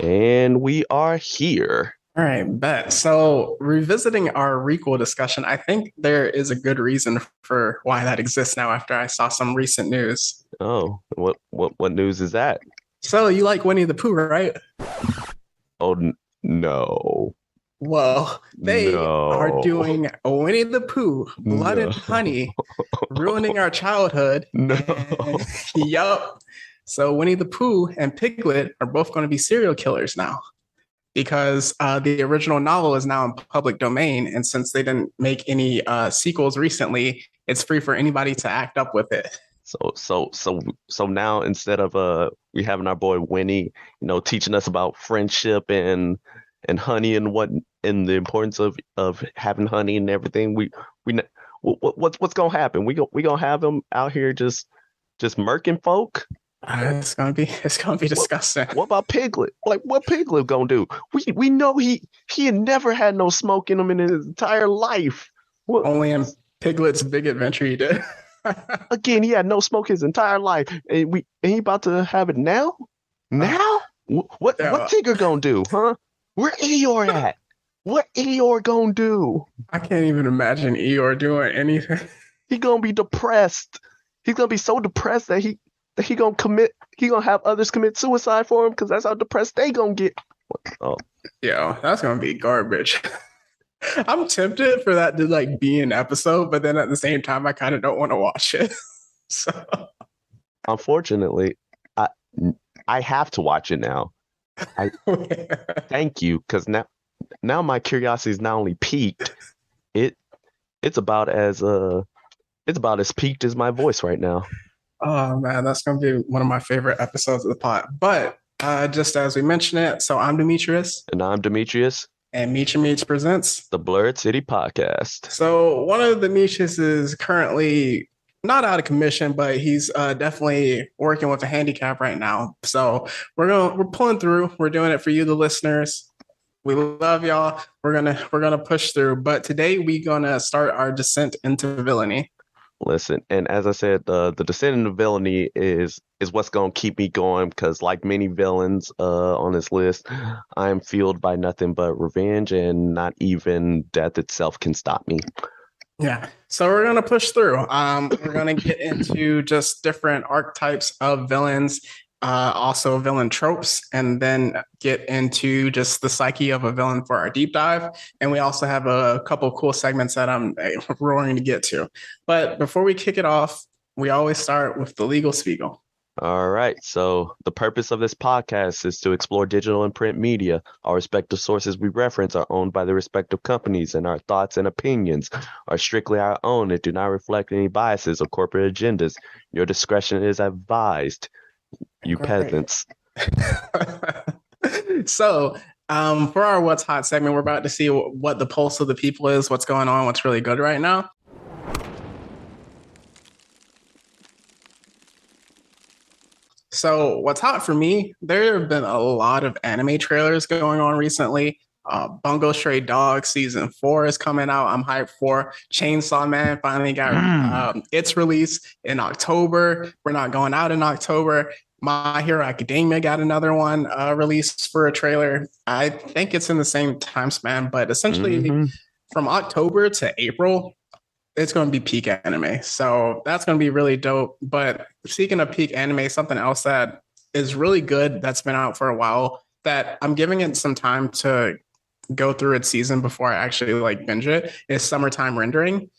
And we are here. All right, bet. So, revisiting our requel discussion, I think there is a good reason for why that exists now after I saw some recent news. Oh, what news is that? So, you like Winnie the Pooh, right? Oh no. Well, they are No. doing Winnie the Pooh, Blood No. and Honey, ruining our childhood. No. And yup. So, Winnie the Pooh and Piglet are both going to be serial killers now, because the original novel is now in public domain. And since they didn't make any sequels recently, it's free for anybody to act up with it. So now instead of we having our boy Winnie, teaching us about friendship and honey and the importance of having honey and everything, what's gonna happen? We gonna have him out here just murking folk? It's gonna be disgusting. What about Piglet? Like, what Piglet gonna do? We know he had never had no smoke in him in his entire life. What? Only in Piglet's Big Adventure he did. Again, he had no smoke his entire life, and he about to have it now. Now, what Tigger gonna do, huh? Where Eeyore at? What Eeyore gonna do? I can't even imagine Eeyore doing anything. He gonna be depressed. He's gonna be so depressed that he gonna commit. He gonna have others commit suicide for him because that's how depressed they gonna get. Oh, Yo, that's gonna be garbage. I'm tempted for that to like be an episode, but then at the same time, I kind of don't want to watch it. So unfortunately, I have to watch it now. I thank you, because now my curiosity is not only piqued, it's about as peaked as my voice right now. Oh man, that's gonna be one of my favorite episodes of the pod. But just as we mentioned it, so I'm Demetrius. And I'm Demetrius. And Meech and Meech presents the Blurred City Podcast. So one of the Meeches is currently not out of commission, but he's definitely working with a handicap right now. So we're pulling through. We're doing it for you, the listeners. We love y'all. We're gonna push through. But today we're gonna start our descent into villainy. Listen, and as I said, the descent into villainy is what's gonna keep me going, because like many villains on this list, I am fueled by nothing but revenge, and not even death itself can stop me. Yeah, so we're gonna push through. We're gonna get into just different archetypes of villains, also villain tropes, and then get into just the psyche of a villain for our deep dive. And we also have a couple cool segments that I'm roaring to get to. But before we kick it off, we always start with the legal spiegel. All right. So the purpose of this podcast is to explore digital and print media. Our respective sources we reference are owned by the respective companies, and our thoughts and opinions are strictly our own and do not reflect any biases or corporate agendas. Your discretion is advised. You peasants. So, for our What's Hot segment, we're about to see what the pulse of the people is, what's going on, what's really good right now. So, what's hot for me, there have been a lot of anime trailers going on recently. Bungo Stray Dog Season 4 is coming out. I'm hyped for. Chainsaw Man finally got its release in October. We're not going out in October. My Hero Academia got another one released for a trailer. I think it's in the same time span, but essentially from October to April, it's going to be peak anime. So that's going to be really dope. But speaking of peak anime, something else that is really good that's been out for a while that I'm giving it some time to go through its season before I actually like binge it is Summertime Rendering.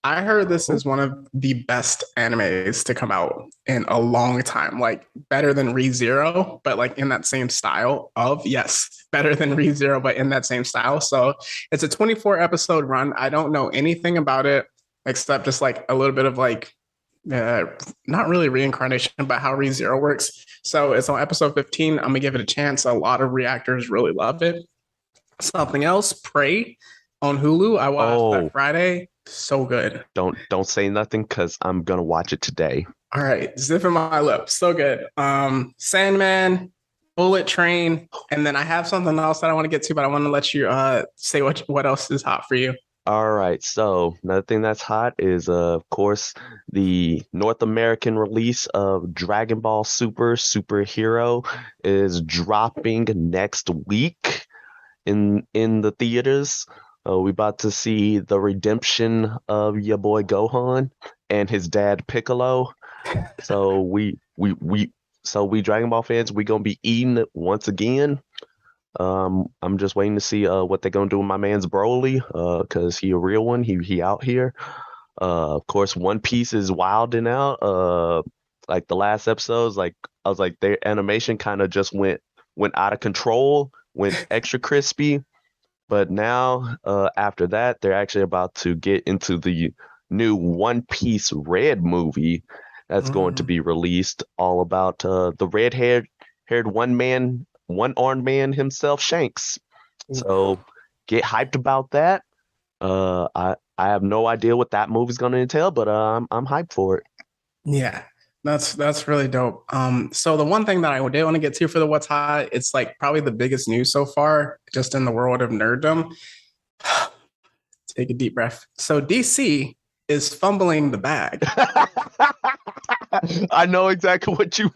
I heard this is one of the best animes to come out in a long time, like better than ReZero, but like in that same style of, yes, better than ReZero, but in that same style. So it's a 24 episode run. I don't know anything about it except just like a little bit of like, not really reincarnation, but how ReZero works. So it's on episode 15. I'm gonna give it a chance. A lot of reactors really love it. Something else, Prey on Hulu. I watched that Friday. So good. Don't say nothing, because I'm gonna watch it today. All right, zipping my lip. So good. Sandman, Bullet Train, and then I have something else that I want to get to, but I want to let you say what else is hot for you. All right, so another thing that's hot is, of course, the North American release of Dragon Ball Super Superhero is dropping next week in the theaters. We about to see the redemption of your boy Gohan and his dad Piccolo. So we Dragon Ball fans, we gonna be eating it once again. I'm just waiting to see what they're gonna do with my man's Broly, cause he a real one. He out here. Of course, One Piece is wilding out. Like the last episodes, like I was like their animation kind of just went out of control, went extra crispy. But now, after that, they're actually about to get into the new One Piece Red movie that's going to Mm. be released, all about the red haired one armed man himself, Shanks. Oof. So get hyped about that. I have no idea what that movie's going to entail, but I'm hyped for it. Yeah, that's really dope. So the one thing that I did want to get to for the what's hot, it's like probably the biggest news so far, just in the world of nerddom. Take a deep breath. So DC is fumbling the bag. I know exactly what you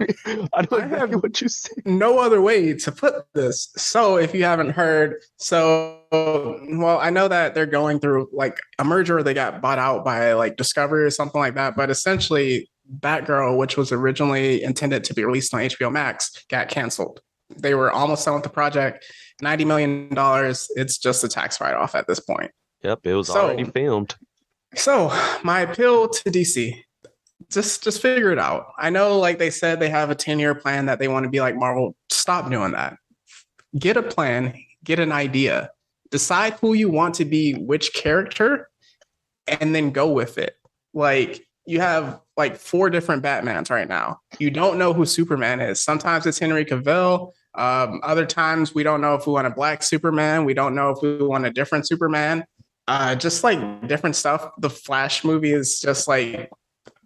I know I exactly have what you said. no other way to put this. So if you haven't heard, well, I know that they're going through like a merger, they got bought out by like Discovery or something like that, but essentially Batgirl, which was originally intended to be released on HBO Max, got canceled. They were almost done with the project. $90 million. It's just a tax write-off at this point. Yep, it was already So filmed. so my appeal to DC, just figure it out. I know like they said they have a 10-year plan that they want to be like Marvel. Stop doing that. Get a plan, get an idea, decide who you want to be which character, and then go with it. Like you have like four different Batmans right now. You don't know who Superman is. Sometimes it's Henry Cavill. Other times we don't know if we want a black Superman. We don't know if we want a different Superman. Just like different stuff. The Flash movie is just like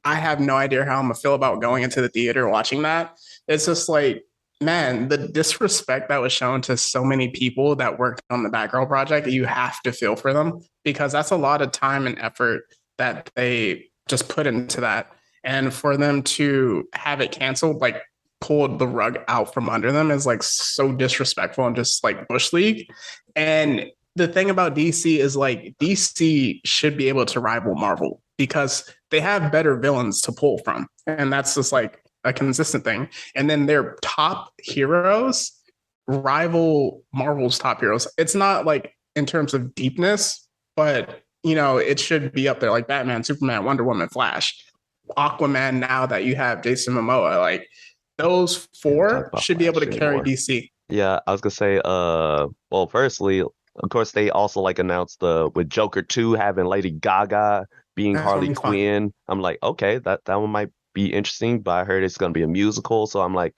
I have no idea how I'm gonna feel about going into the theater watching that. It's just like, man, the disrespect that was shown to so many people that worked on the Batgirl project, you have to feel for them because that's a lot of time and effort that they just put into that. And for them to have it canceled, like pulled the rug out from under them is like so disrespectful and just like Bush League. And the thing about DC is like DC should be able to rival Marvel because they have better villains to pull from. And that's just like a consistent thing. And then their top heroes rival Marvel's top heroes. It's not like in terms of deepness, but you know, it should be up there like Batman, Superman, Wonder Woman, Flash, Aquaman. Now that you have Jason Momoa, like those We don't talk four about should be able Flash to carry anymore. DC. Yeah, I was gonna say, well, firstly, of course, they also like announced the with Joker 2 having Lady Gaga being That's gonna Harley be fun. Quinn. I'm like, okay, that one might be interesting, but I heard it's gonna be a musical, so I'm like,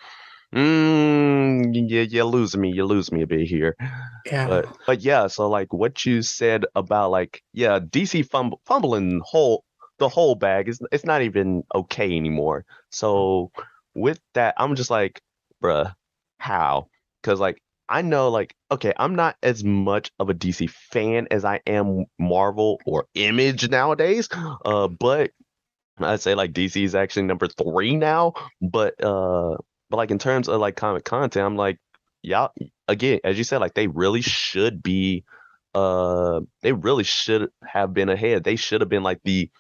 you're losing me. You're losing me a bit here. Yeah. But yeah, so like what you said about like, yeah, DC fumbling the whole bag is it's not even okay anymore. So with that, I'm just like, bruh, how? Because like I know like okay, I'm not as much of a DC fan as I am Marvel or Image nowadays. But I'd say like DC is actually number three now. But like in terms of like comic content, I'm like, yeah, again, as you said, like they really should have been ahead. They should have been like the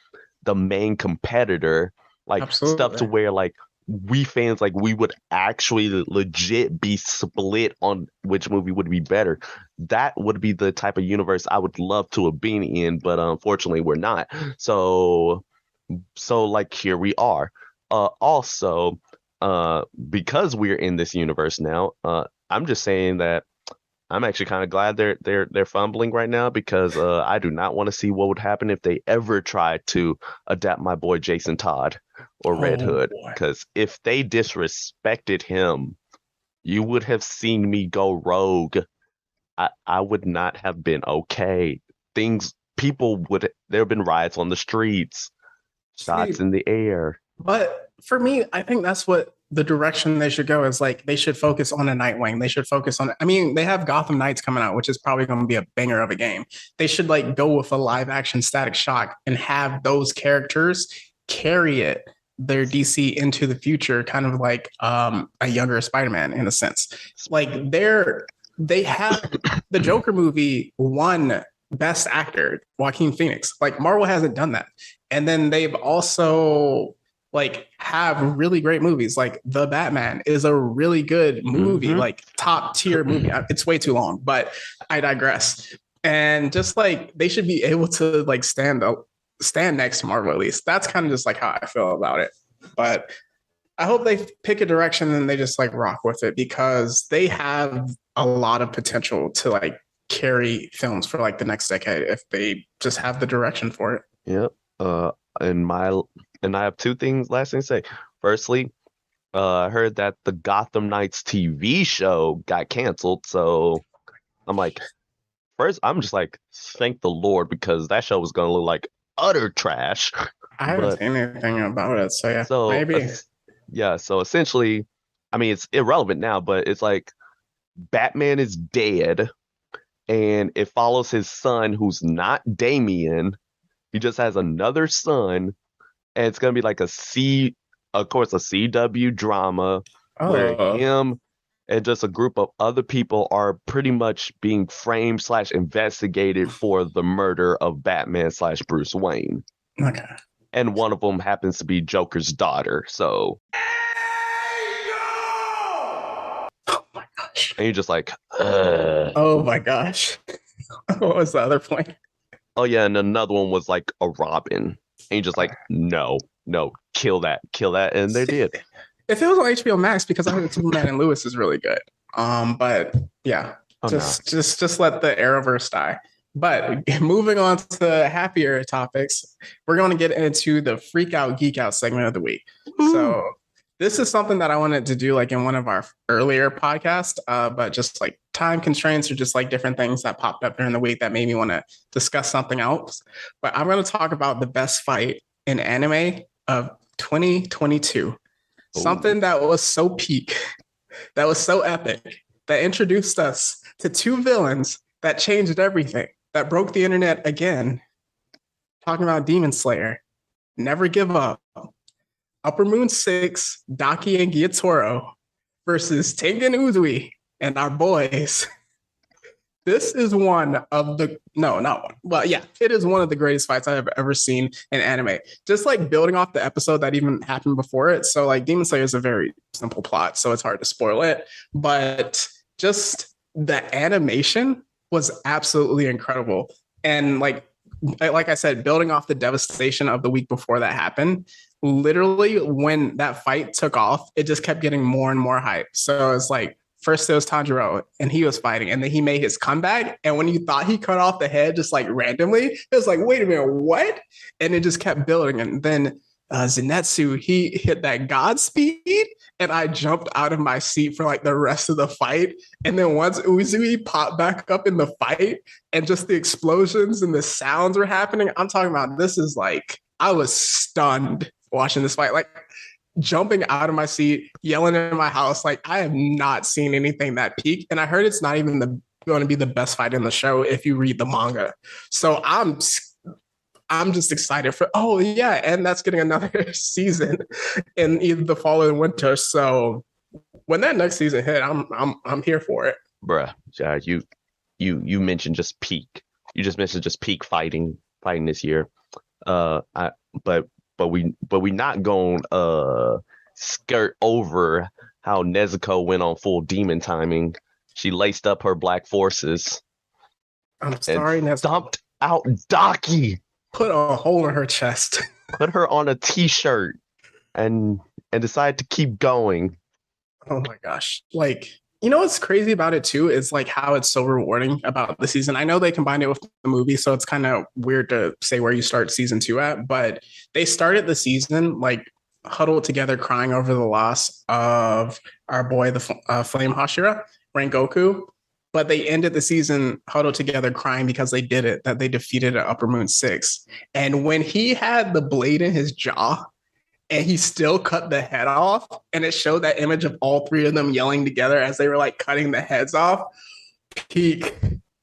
main competitor, like stuff to Absolutely. where like we fans like we would actually legit be split on which movie would be better. That would be the type of universe I would love to have been in, but unfortunately we're not. So like here we are. Also, because we're in this universe now, I'm just saying that I'm actually kind of glad they're fumbling right now because I do not want to see what would happen if they ever tried to adapt my boy Jason Todd or Red Oh Hood. boy. Because if they disrespected him, you would have seen me go rogue. I would not have been okay. People would there have been riots on the streets, shots See, in the air. but for me, I think that's what the direction they should go is like they should focus on a Nightwing. They should focus on. I mean, they have Gotham Knights coming out, which is probably going to be a banger of a game. They should like go with a live action Static Shock and have those characters carry it their DC into the future, kind of like a younger Spider-Man in a sense. Like they have the Joker movie won Best Actor, Joaquin Phoenix. Like Marvel hasn't done that. And then they've also like have really great movies. Like The Batman is a really good movie, like top tier movie. It's way too long, but I digress. And just like they should be able to like stand next to Marvel at least. That's kind of just like how I feel about it. But I hope they pick a direction and they just like rock with it because they have a lot of potential to like carry films for like the next decade if they just have the direction for it. Yep. And I have two last things to say. Firstly, I heard that the Gotham Knights TV show got canceled. So I'm like, first, I'm just like, thank the Lord, because that show was going to look like utter trash. I haven't seen anything about it. So yeah, maybe. So essentially, I mean, it's irrelevant now, but it's like Batman is dead and it follows his son who's not Damian. He just has another son. And it's going to be like a CW drama where him and just a group of other people are pretty much being framed / investigated for the murder of Batman / Bruce Wayne. Okay. And one of them happens to be Joker's daughter. So. Oh my gosh. And you're just like, Oh my gosh. What was the other point? Oh yeah, and another one was like a Robin. And you're just like, no, kill that. And they did. If it was on HBO Max, because I heard Superman and Lewis is really good. But yeah, just let the Arrowverse die. But moving on to happier topics, we're going to get into the Freak Out Geek Out segment of the week. Ooh. So this is something that I wanted to do like in one of our earlier podcasts, but just like time constraints or just like different things that popped up during the week that made me want to discuss something else. But I'm going to talk about the best fight in anime of 2022. Ooh. Something that was so peak, that was so epic, that introduced us to two villains that changed everything, that broke the internet again. Talking about Demon Slayer, Never Give Up, Upper Moon 6, Daki and Gyatoro versus Tengen Uzui and our boys. This is one of the, no, not one. Well, yeah, it is one of the greatest fights I have ever seen in anime. Just like building off the episode that even happened before it. So like Demon Slayer is a very simple plot, so it's hard to spoil it. But just the animation was absolutely incredible. And like I said, building off the devastation of the week before that happened, literally when that fight took off, it just kept getting more and more hype. So it's like, first it was Tanjiro and he was fighting and then he made his comeback. And when you thought he cut off the head just like randomly, it was like, wait a minute, what? And it just kept building. And then Zenitsu, he hit that Godspeed and I jumped out of my seat for like the rest of the fight. And then once Uzui popped back up in the fight and just the explosions and the sounds were happening, I'm talking about this is like, I was stunned watching this fight. Like, jumping out of my seat, yelling in my house, like I have not seen anything that peak. And I heard it's not even going to be the best fight in the show if you read the manga. So I'm just excited for. Oh yeah, and that's getting another season in either the fall or the winter. So when that next season hit, I'm here for it, bruh. You mentioned just peak. You just mentioned just peak fighting this year. But we not gonna skirt over how Nezuko went on full demon timing. She laced up her black forces. I'm sorry, Nezuko. Dumped out Daki. Put a hole in her chest. Put her on a t-shirt and decided to keep going. Oh my gosh. Like, you know what's crazy about it too is like how it's so rewarding about the season. I know they combined it with the movie, so it's kind of weird to say where you start season 2 at, but they started the season like huddled together crying over the loss of our boy, the Flame Hashira, Rengoku. But they ended the season huddled together crying because they did it, that they defeated Upper Moon 6. And when he had the blade in his jaw and he still cut the head off. And it showed that image of all three of them yelling together as they were like cutting the heads off. Peak,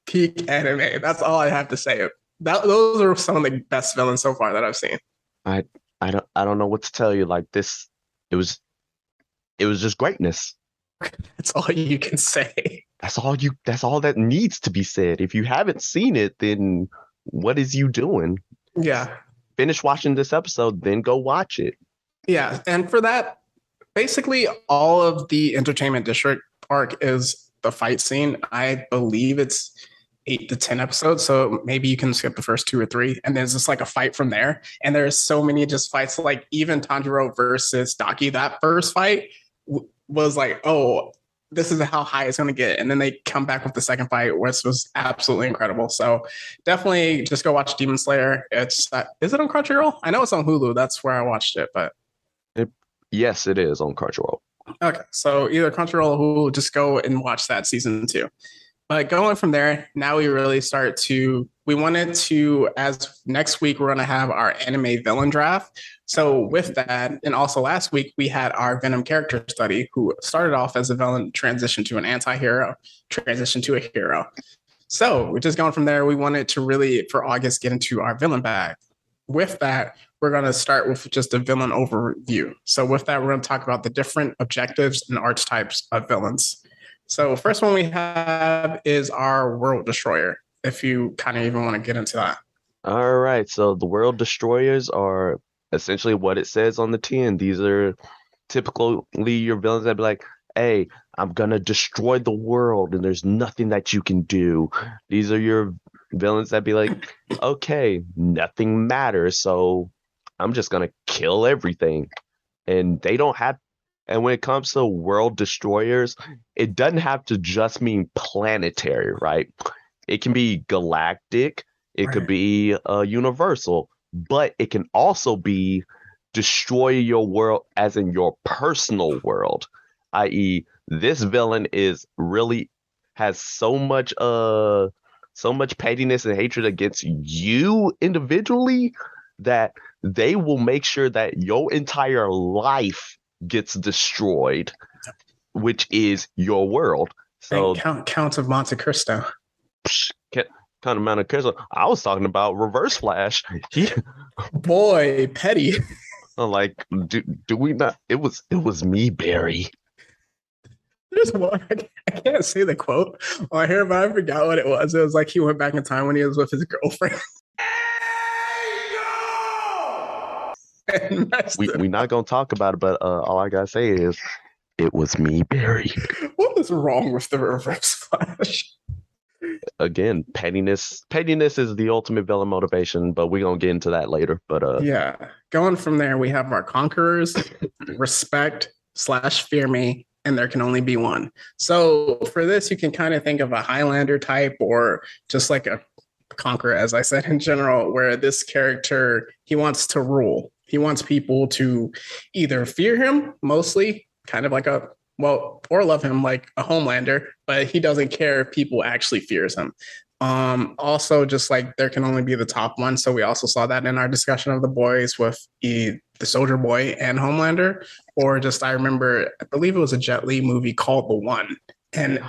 peak anime. That's all I have to say. Those are some of the best villains so far that I've seen. I I don't know what to tell you. Like this, it was just greatness. That's all you can say. That's all that needs to be said. If you haven't seen it, then what is you doing? Yeah. Finish watching this episode, then go watch it. Yeah. And for that, basically all of the Entertainment District arc is the fight scene. I believe it's 8 to 10 episodes. So maybe you can skip the first 2 or 3. And there's just like a fight from there. And there's so many just fights, like even Tanjiro versus Daki, that first fight was like, oh, this is how high it's going to get. And then they come back with the second fight, which was absolutely incredible. So definitely just go watch Demon Slayer. It's is it on Crunchyroll? I know it's on Hulu. That's where I watched it, but yes, it is on Crunchyroll. Okay, so either Crunchyroll or Hulu, just go and watch that season 2. But going from there, now we really start to, we wanted to, as next week, we're going to have our anime villain draft. So with that, and also last week, we had our Venom character study, who started off as a villain, transitioned to an anti-hero, transitioned to a hero. So we're just going from there. We wanted to really, for August, get into our villain bag. With that, we're going to start with just a villain overview. So with that, we're going to talk about the different objectives and archetypes of villains. So first one we have is our World Destroyer, if you kind of even want to get into that. All right, so the World Destroyers are essentially what it says on the tin. These are typically your villains that be like, hey, I'm gonna destroy the world and there's nothing that you can do. These are your villains that be like, okay, nothing matters, so I'm just gonna kill everything. And they don't have, and when it comes to world destroyers, it doesn't have to just mean planetary, right? It can be galactic, it could be universal, but it can also be destroy your world as in your personal world, i.e., this villain is really has so much pettiness and hatred against you individually that they will make sure that your entire life gets destroyed, which is your world. So Count of Monte Cristo. Count of Monte Cristo. I was talking about Reverse Flash. Boy, petty. Like, do we not? It was me, Barry. There's one. I can't say the quote on here, but I forgot what it was. It was like he went back in time when he was with his girlfriend. We're not gonna talk about it, but all I gotta say is it was me, Barry. What is wrong with the Reverse Flash? Again, pettiness is the ultimate villain motivation, but we're gonna get into that later. But yeah, going from there, we have our conquerors, respect / fear me, and there can only be one. So for this, you can kind of think of a Highlander type or just like a conqueror, as I said in general, where this character, he wants to rule. He wants people to either fear him, mostly, kind of like or love him like a Homelander, but he doesn't care if people actually fears him. Also, just like there can only be the top one. So we also saw that in our discussion of the boys with the Soldier Boy and Homelander, or just I believe it was a Jet Li movie called The One, and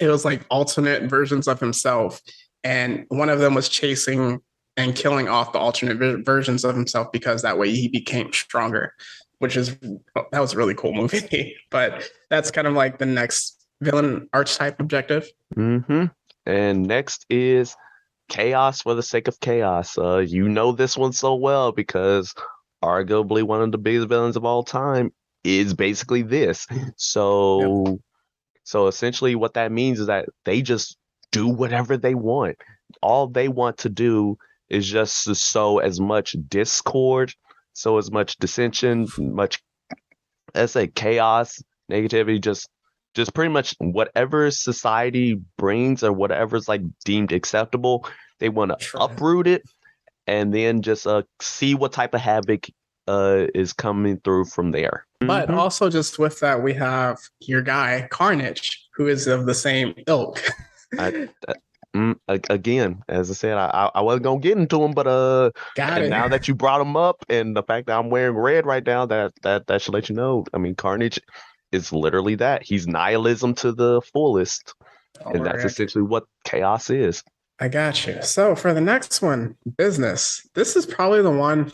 it was like alternate versions of himself, and one of them was chasing and killing off the alternate versions of himself because that way he became stronger, that was a really cool movie. But that's kind of like the next villain archetype objective. Mm-hmm. And next is chaos for the sake of chaos. You know this one so well because arguably one of the biggest villains of all time is basically this. So, yep. So essentially what that means is that they just do whatever they want. All they want to do is just to sow as much discord, sow as much dissension, let's say chaos, negativity, just pretty much whatever society brings or whatever's like deemed acceptable, they want to uproot it and then just see what type of havoc is coming through from there. But also just with that, we have your guy, Carnage, who is of the same ilk. Again, as I said, I wasn't gonna get into him, but Got and it. now that you brought him up, and the fact that I'm wearing red right now, that should let you know. I mean, Carnage is literally that. He's nihilism to the fullest, All and that's right. essentially what chaos is. I got you. So for the next one, business. This is probably the one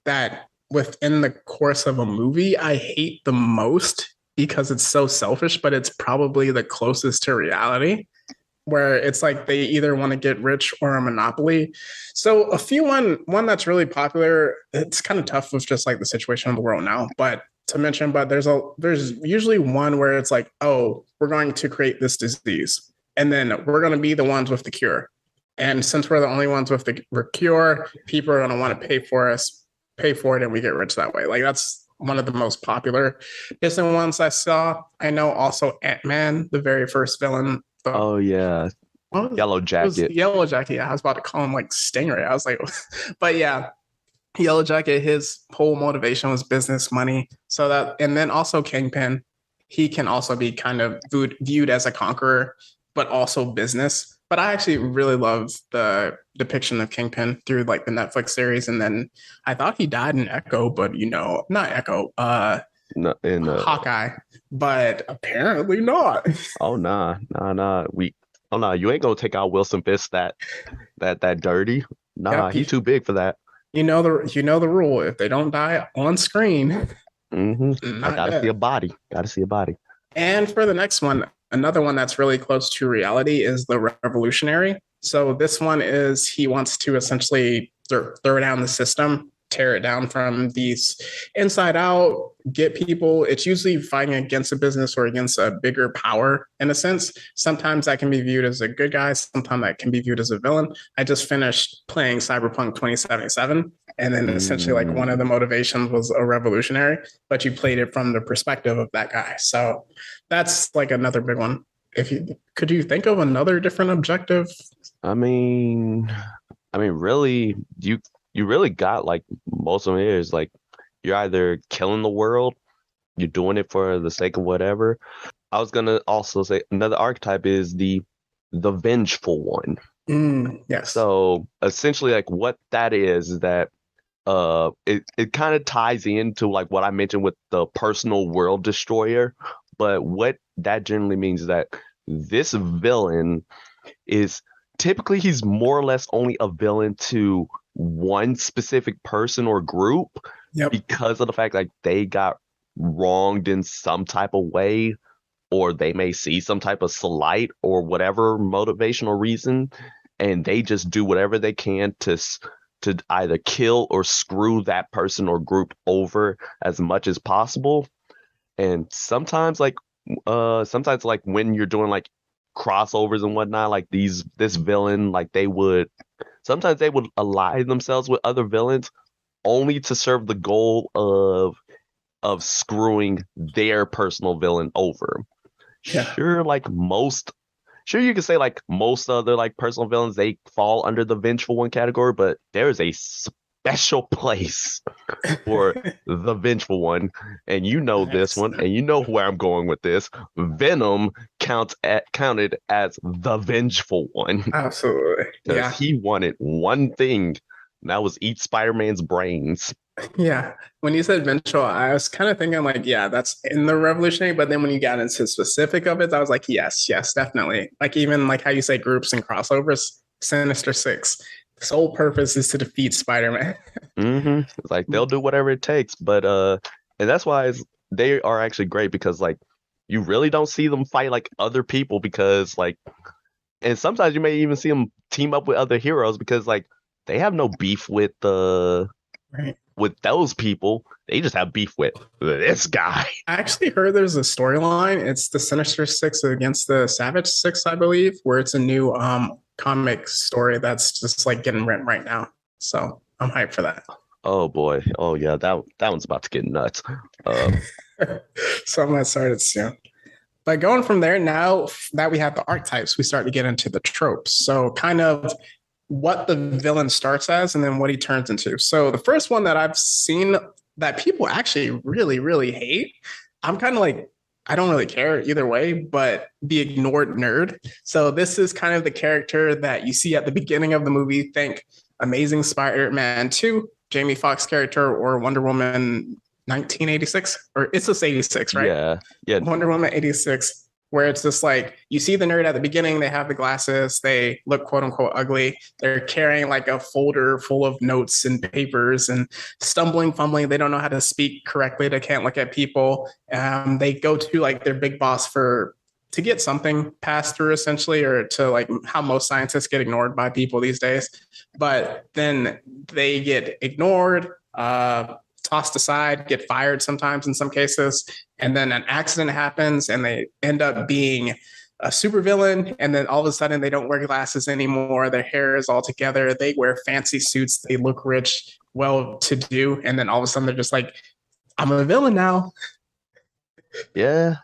that within the course of a movie I hate the most because it's so selfish, but it's probably the closest to reality where it's like they either want to get rich or a monopoly. So a few one that's really popular, it's kind of tough with just like the situation of the world now, but to mention, but there's usually one where it's like, oh, we're going to create this disease and then we're going to be the ones with the cure. And since we're the only ones with the cure, people are going to want to pay for it, and we get rich that way. Like that's one of the most popular Disney ones I saw. I know also Ant-Man, the very first villain, the Oh yeah, Yellow it was Jacket. Yellow Jacket. Yeah, I was about to call him like Stingray. I was like, but yeah, Yellow Jacket. His whole motivation was business, money. So that, and then also Kingpin. He can also be kind of viewed as a conqueror, but also business. But I actually really love the depiction of Kingpin through like the Netflix series. And then I thought he died in Echo, but not Echo, No, and Hawkeye, but apparently not. oh nah. Oh nah, you ain't gonna take out Wilson Fisk that dirty. Nah, Yep. he too big for that. You know the rule. If they don't die on screen, I not gotta see dead. a body. Gotta see a body. And for the next one, another one that's really close to reality is the revolutionary. So this one is he wants to essentially throw down the system, tear it down from these inside out, get people. It's usually fighting against a business or against a bigger power in a sense. Sometimes that can be viewed as a good guy, sometimes that can be viewed as a villain. I just finished playing Cyberpunk 2077. And then essentially, like one of the Mm, motivations was a revolutionary, but you played it from the perspective of that guy. So that's like another big one. If you could you think of another different objective? I mean, really, you really got like most of it is like you're either killing the world, you're doing it for the sake of whatever. I was gonna also say another archetype is the vengeful one. Yes. So essentially, like what that is that it kind of ties into like what I mentioned with the personal world destroyer, but what that generally means is that this villain is typically he's more or less only a villain to one specific person or group Yep. because of the fact like they got wronged in some type of way, or they may see some type of slight or whatever motivational reason, and they just do whatever they can to either kill or screw that person or group over as much as possible. And sometimes like when you're doing like crossovers and whatnot, like this villain, like sometimes they would ally themselves with other villains only to serve the goal of screwing their personal villain over. Yeah. Sure, sure you could say like most other like personal villains they fall under the vengeful one category, but there is a special place for the vengeful one, and you know this one, Excellent. and you know where I'm going with this. Venom counted as the vengeful one Absolutely. because Yeah. he wanted one thing, and that was eat Spider-Man's brains. Yeah. When you said vengeful, I was kind of thinking like, yeah, that's in the revolutionary. But then when you got into specific of it, I was like, yes, yes, definitely. Like even like how you say groups and crossovers, Sinister Six. The sole purpose is to defeat Spider-Man. It's like they'll do whatever it takes, but and that's why they are actually great because like you really don't see them fight like other people because like, and sometimes you may even see them team up with other heroes because like they have no beef Right. with those people. They just have beef with this guy. I actually heard there's a storyline. It's the Sinister Six against the Savage Six, I believe, where it's a new comic story that's just like getting written right now. So I'm hyped for that. Oh boy. Oh yeah, that one's about to get nuts. So I'm gonna start it soon. But going from there, now that we have the archetypes, we start to get into the tropes. So kind of what the villain starts as and then what he turns into. So the first one that I've seen that people actually really, really hate, I'm kind of like I don't really care either way, but the ignored nerd. So this is kind of the character that you see at the beginning of the movie. Think Amazing Spider-Man 2, Jamie Foxx character, or Wonder Woman 1986, or it's just 86, right? Yeah, yeah, Wonder Woman 86, where it's just like you see the nerd at the beginning, they have the glasses, they look quote unquote ugly. They're carrying like a folder full of notes and papers and stumbling, fumbling. They don't know how to speak correctly. They can't look at people. They go to like their big boss for to get something passed through essentially, or to like how most scientists get ignored by people these days. But then they get ignored, tossed aside, get fired sometimes in some cases, and then an accident happens and they end up being a supervillain, and then all of a sudden they don't wear glasses anymore, their hair is all together, they wear fancy suits, they look rich, well to do, and then all of a sudden they're just like, I'm a villain now. yeah,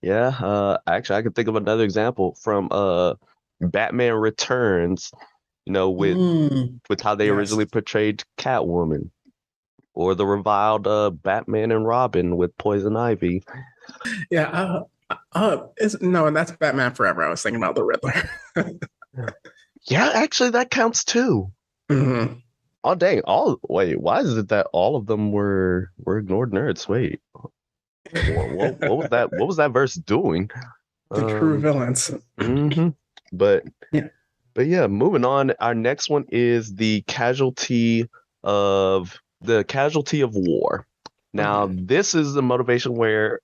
yeah. Actually, I could think of another example from Batman Returns. You know, with how they Yes. originally portrayed Catwoman, or the reviled Batman and Robin with Poison Ivy. Yeah. No, and that's Batman Forever. I was thinking about the Riddler. Yeah, actually, that counts too. Mhm. Oh dang! Wait, why is it that all of them were ignored nerds? Wait, what was that? What was that verse doing? The true Um, villains. hmm But Yeah. but yeah, moving on. Our next one is the casualty of war. Now, Mhm. this is the motivation where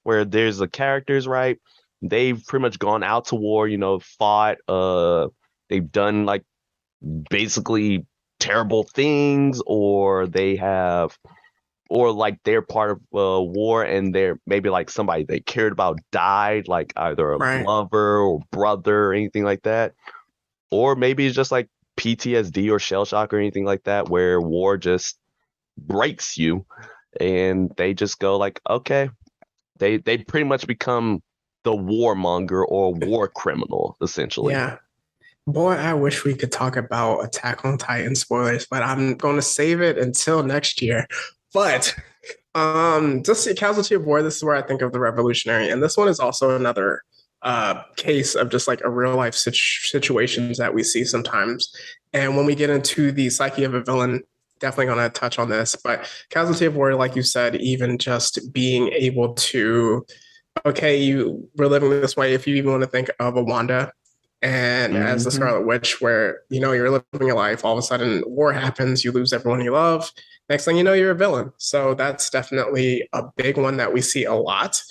where there's the characters, right? They've pretty much gone out to war, fought, they've done like basically terrible things, or like they're part of war, and they're maybe like somebody they cared about died, like either a Right. lover or brother or anything like that. Or maybe it's just like PTSD or shell shock or anything like that, where war just breaks you, and they just go like, okay, they pretty much become the warmonger or war criminal, essentially. Yeah. Boy, I wish we could talk about Attack on Titan spoilers, but I'm going to save it until next year. But just the Casualty of War, this is where I think of the Revolutionary, and this one is also another case of just like a real life situations that we see sometimes. And when we get into the psyche of a villain, definitely going to touch on this. But Casualty of War, like you said, even just being able to, okay, you were living this way. If you even want to think of a Wanda and as the Hmm. Scarlet Witch, where you know you're living your life, all of a sudden war happens, you lose everyone you love. Next thing you know, you're a villain. So that's definitely a big one that we see a lot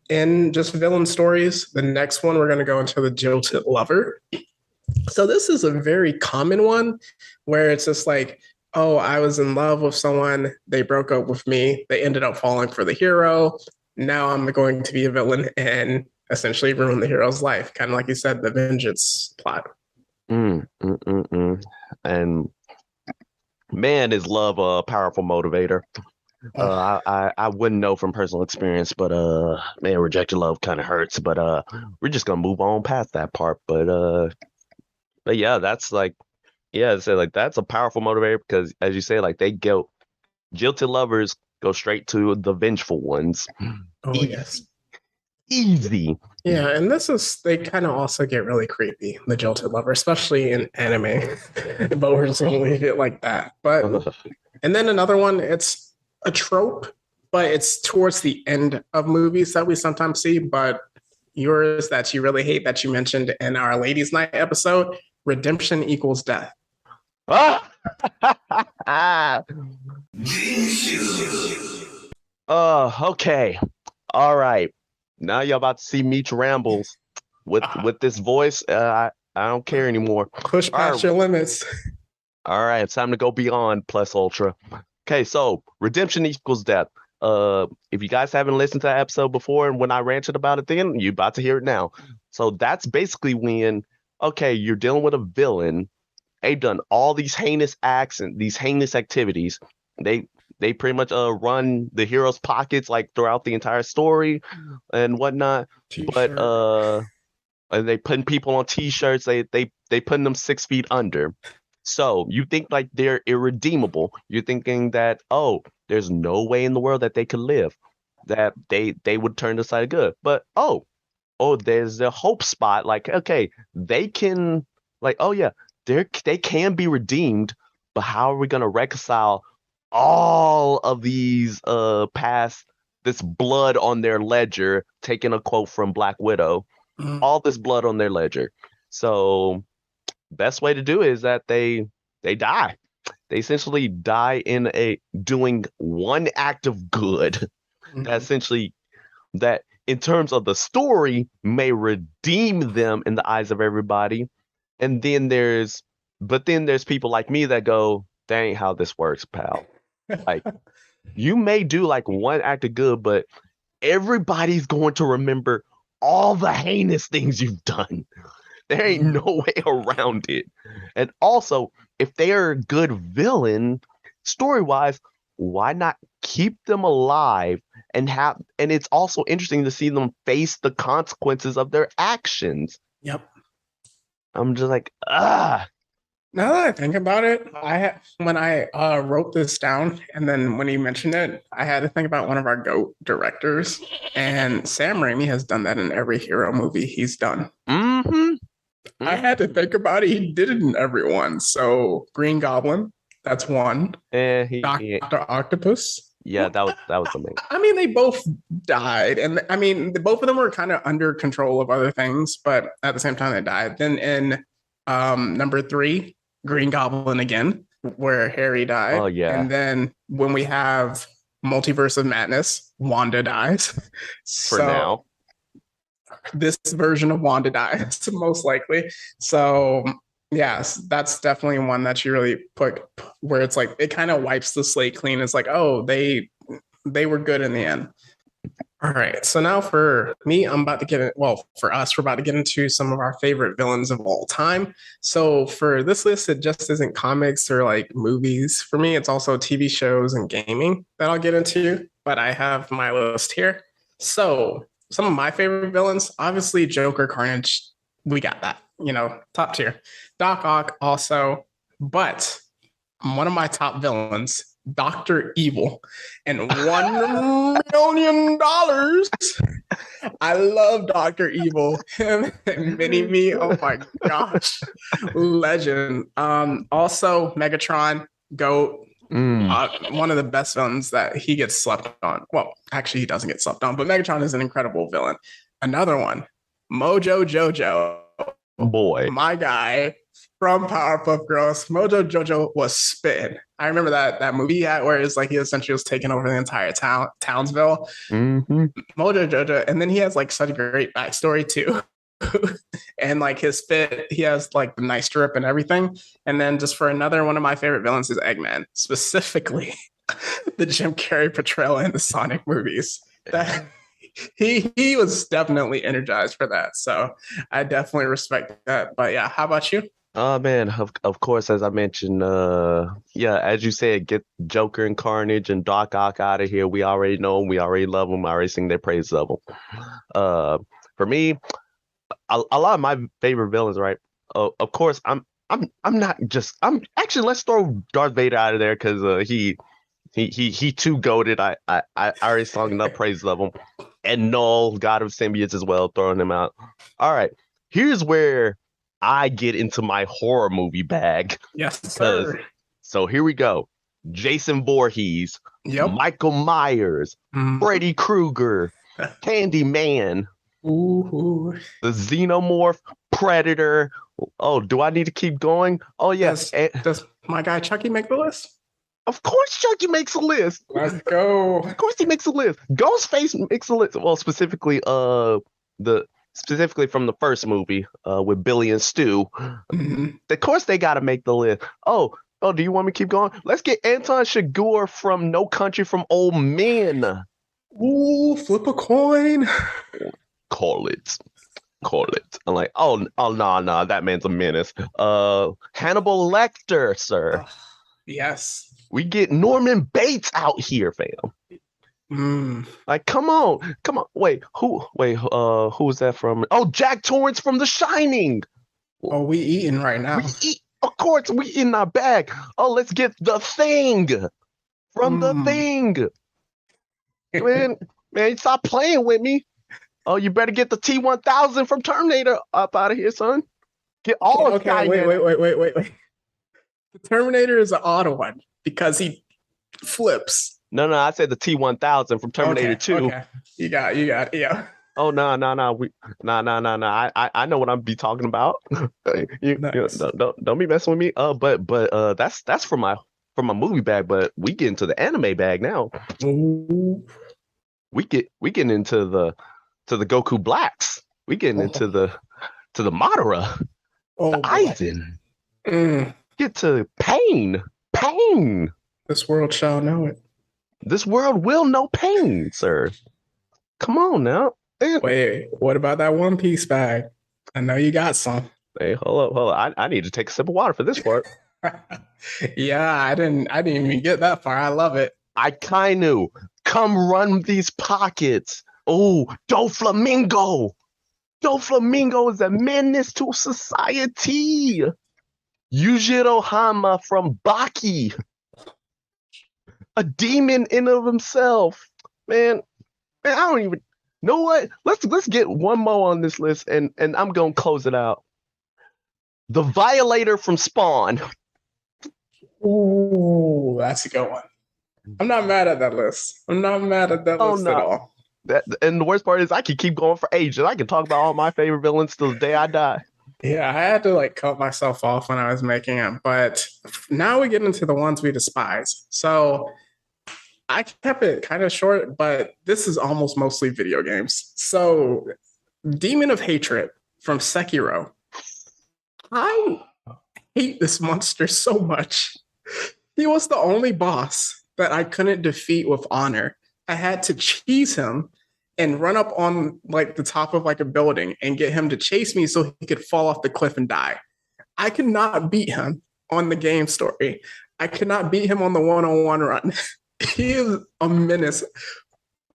in just villain stories. The next one, we're going to go into the jilted lover. So this is a very common one where it's just like, oh, I was in love with someone, they broke up with me, they ended up falling for the hero. Now I'm going to be a villain and essentially ruin the hero's life. Kind of like you said, the vengeance plot. Mm. And man, is love a powerful motivator. I wouldn't know from personal experience, but man, rejected love kind of hurts. But we're just gonna move on past that part. But yeah, that's like, yeah, so like that's a powerful motivator, because as you say, like they go jilted lovers go straight to the vengeful ones. Oh, yes. Easy, easy. Yeah, and this is they kind of also get really creepy, the jilted lover, especially in anime. But we're just gonna leave it like that. But Ugh. and then another one, it's a trope, but it's towards the end of movies that we sometimes see. But yours that you really hate that you mentioned in our ladies' night episode, redemption equals death. Ah! Okay. All right. Now you're about to see Meech rambles with this voice. I don't care anymore. Push All past right. your limits. All right. It's time to go beyond plus ultra. Okay. So redemption equals death. If you guys haven't listened to that episode before, and when I ranted about it, then you're about to hear it now. So that's basically when, okay, you're dealing with a villain. They've done all these heinous acts and these heinous activities. They they pretty much run the hero's pockets like throughout the entire story and whatnot. But T-shirt. and they putting people on t-shirts. They putting them 6 feet under. So you think like they're irredeemable. You're thinking that, oh, there's no way in the world that they could live. that they would turn the side of good. But there's the hope spot. Like, okay, they can, like, oh yeah, they can be redeemed, but how are we gonna reconcile all of these past, this blood on their ledger, taking a quote from Black Widow, Mhm. all this blood on their ledger. So best way to do it is that they die. They essentially die in a doing one act of good that Mhm. essentially, that in terms of the story may redeem them in the eyes of everybody. And then there's people like me that go, that ain't how this works, pal. Like, you may do like one act of good, but everybody's going to remember all the heinous things you've done. There ain't Mhm. no way around it. And also, if they are a good villain, story wise, why not keep them alive and it's also interesting to see them face the consequences of their actions. Yep. I'm just like, ah. Now that I think about it, when I wrote this down, and then when you mentioned it, I had to think about one of our GOAT directors, and Sam Raimi has done that in every hero movie he's done. Mm-hmm. I had to think about it. He did it in every one. So Green Goblin, that's one. And Doctor Octopus. yeah, that was the main. I mean, they both died, and I mean, both of them were kind of under control of other things, but at the same time, they died. Then in number three, Green Goblin again, where Harry Oh died, yeah, and then when we have Multiverse of Madness, Wanda dies. for So now. this version of Wanda dies most likely. So yes, that's definitely one that you really put where it's like it kind of wipes the slate clean. It's like, oh, they were good in the end. All right. So now for me, I'm about to get it. Well, for us, we're about to get into some of our favorite villains of all time. So for this list, it just isn't comics or like movies. For me, it's also TV shows and gaming that I'll get into. But I have my list here. So some of my favorite villains, obviously Joker, Carnage. We got that, top tier. Doc Ock also. But one of my top villains, Dr. Evil, and $1 million. I love Dr. Evil. Him and Mini Me. Oh my gosh. Legend. Also Megatron, GOAT. Mm. One of the best villains that he gets slept on. Well, actually, he doesn't get slept on, but Megatron is an incredible villain. Another one, Mojo Jojo, Boy. my guy from Powerpuff Girls. Mojo Jojo was spitting. I remember that movie where it's like he essentially was taking over the entire Townsville. Mm-hmm. Mojo Jojo, and then he has like such a great backstory too. And like his fit, he has like the nice drip and everything. And then just for another one of my favorite villains is Eggman, specifically the Jim Carrey portrayal in the Sonic movies. That he was definitely energized for that. So I definitely respect that. But yeah, how about you? Oh man, of course, as I mentioned, yeah, as you said, get Joker and Carnage and Doc Ock out of here. We already know them, we already love them, I already sing their praises of them. Uh, for me, a lot of my favorite villains, right? Of course, I'm not just I'm actually, let's throw Darth Vader out of there because he too goated. I already sung enough praises of him, and Null, God of Symbiotes as well, throwing him out. All right, here's where I get into my horror movie bag Yes, because sir. so here we go. Jason Voorhees, Yep. Michael Myers, Mm. Freddy Krueger, Candyman, Ooh. the Xenomorph, Predator. Oh, do I need to keep going? Oh yeah, Does my guy Chucky make the list? of course Chucky makes a list. Let's go. Of course he makes a list. Ghostface makes a list. Well, specifically from the first movie, with Billy and Stu. Mhm. Of course they got to make the list. Oh, do you want me to keep going? Let's get Anton Chigurh from No Country from Old Men. Ooh, flip a coin. Call it. Call it. I'm like, oh, nah, that man's a menace. Hannibal Lecter, sir. Yes. We get Norman Bates out here, fam. Mm. Like, come on. Wait, who's that from? Oh, Jack Torrance from The Shining. Oh, we eating right We now. eat, of course, we in our bag. Oh, let's get The Thing from The Mm. Thing. Man, Man, stop playing with me. Oh, you better get the T-1000 from Terminator up out of here, son. Get all of Okay, wait, Skynet. wait. The Terminator is an odd one because he flips. No, I said the T-1000 from Terminator 2. Okay. You got it. Yeah. Oh no. I know what I'm be talking about. Nice. Don't be messing with me. But that's for my movie bag. But we get into the anime bag now. Ooh. We get into the Goku Blacks. We getting into the Madara, the Aizen. Get to pain. This world shall know it. This world will know pain, sir. Come on now. Wait, what about that One Piece bag? I know you got some. Hey, hold up. I need to take a sip of water for this part. Yeah, I didn't even get that far. I love it. Akainu, come run these pockets. Oh, Doflamingo. Doflamingo is a menace to society. Yujiro Hama from Baki. A demon in of himself. Man, I don't even know what. Let's get one more on this list and I'm gonna close it out. The Violator from Spawn. Ooh, that's a good one. I'm not mad at that list. At all. And the worst part is I can keep going for ages. I can talk about all my favorite villains till the day I die. Yeah, I had to cut myself off when I was making them. But now we get into the ones we despise. So I kept it kind of short, but this is almost mostly video games. So Demon of Hatred from Sekiro. I hate this monster so much. He was the only boss that I couldn't defeat with honor. I had to cheese him and run up on the top of a building and get him to chase me so he could fall off the cliff and die. I could not beat him on the game story. I could not beat him on the one-on-one run. He is a menace.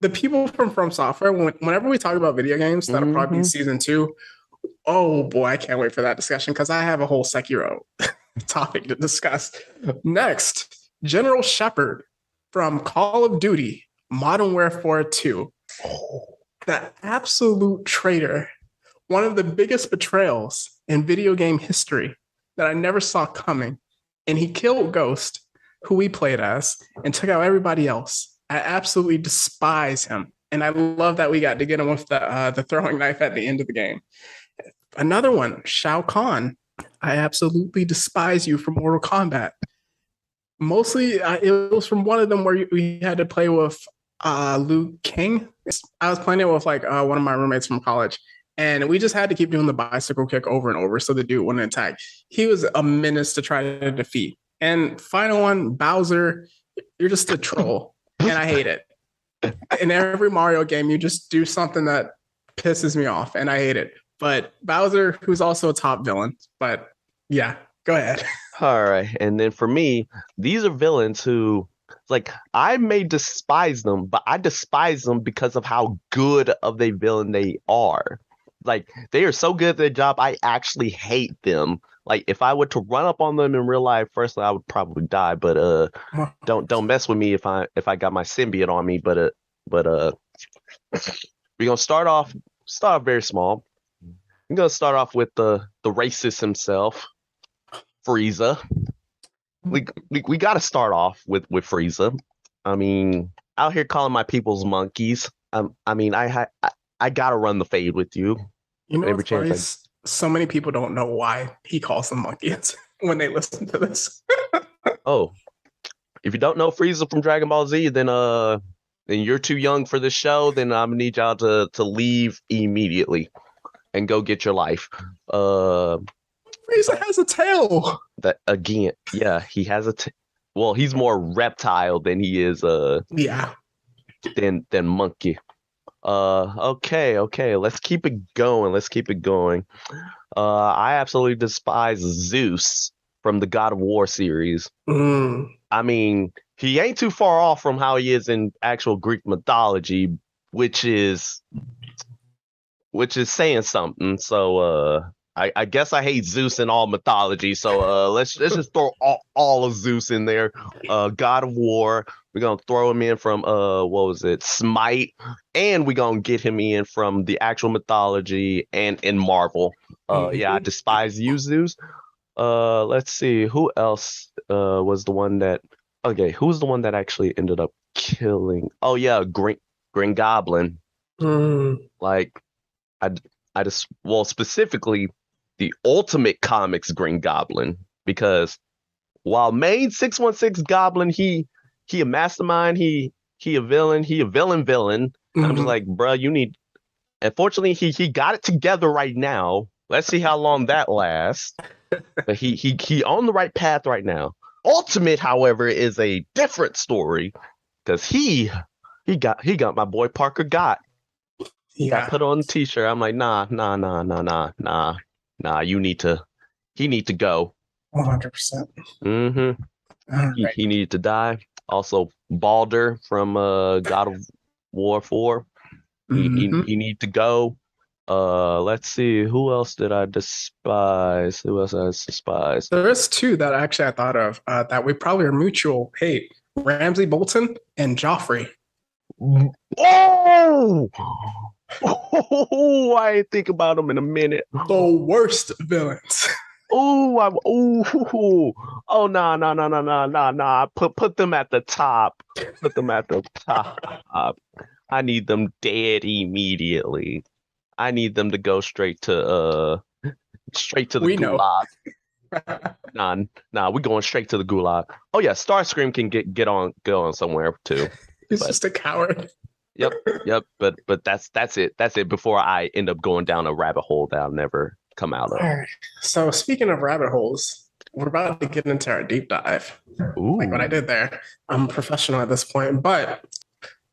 The people from Software, whenever we talk about video games, that'll probably be season 2. Oh boy, I can't wait for that discussion because I have a whole Sekiro topic to discuss. Next, General Shepard from Call of Duty Modern Warfare 2. That absolute traitor. One of the biggest betrayals in video game history that I never saw coming. And he killed Ghost, who we played as, and took out everybody else. I absolutely despise him. And I love that we got to get him with the throwing knife at the end of the game. Another one, Shao Kahn. I absolutely despise you from Mortal Kombat. Mostly, it was from one of them where we had to play with Liu Kang. I was playing it with one of my roommates from college, and we just had to keep doing the bicycle kick over and over so the dude wouldn't attack. He was a menace to try to defeat. And final one, Bowser, you're just a troll, and I hate it. In every Mario game, you just do something that pisses me off, and I hate it. But Bowser, who's also a top villain, but yeah, go ahead. All right, and then for me, these are villains who, I may despise them, but I despise them because of how good of a villain they are. They are so good at their job, I actually hate them. If I were to run up on them in real life, firstly, I would probably die. But don't mess with me if I got my symbiote on me. But we're gonna start off very small. I'm gonna start off with the racist himself, Frieza. We got to start off with Frieza. I mean, out here calling my people's monkeys. I mean, I gotta run the fade with you. You know, every chance. So many people don't know why he calls them monkeys when they listen to this. Oh, if you don't know Frieza from Dragon Ball Z, then you're too young for this show. Then I'm gonna need y'all to leave immediately and go get your life. Frieza has a tail. That again, yeah, he has a. Well, he's more reptile than he is than monkey. Okay. Let's keep it going. I absolutely despise Zeus from the God of War series. I mean, he ain't too far off from how he is in actual Greek mythology, which is saying something. So I guess I hate Zeus in all mythology, so let's just throw all of Zeus in there. God of War. We're gonna throw him in from what was it, Smite, and we're gonna get him in from the actual mythology and in Marvel. Yeah, I despise you, Zeus. Let's see who else was the one that. Okay, who's the one that actually ended up killing? Oh yeah, Green Goblin. Like I I just well specifically the Ultimate Comics Green Goblin because while main 616 Goblin he a mastermind, he a villain, he a villain. I'm just like, bruh, you need. Unfortunately, he got it together right now. Let's see how long that lasts. But he on the right path right now. Ultimate, however, is a different story because he got my boy Parker got put on the t-shirt. I'm like, nah. You need to. He need to go. 100%. He needed to die. Also, Balder from God of War 4. He need to go. Let's see. Who else did I despise? Who else I despise? There's two that actually I thought of that we probably are mutual hate. Ramsay Bolton and Joffrey. Oh! I didn't think about them in a minute. The worst villains. Oh, nah. Put them at the top. Put them at the top. I need them dead immediately. I need them to go straight to the gulag. Nah, we're going straight to the gulag. Oh yeah, Starscream can get on somewhere too. He's just a coward. Yep. But that's it. That's it before I end up going down a rabbit hole that I'll never come out of. All right. So speaking of rabbit holes, we're about to get into our deep dive. Ooh. Like what I did there. I'm a professional at this point, but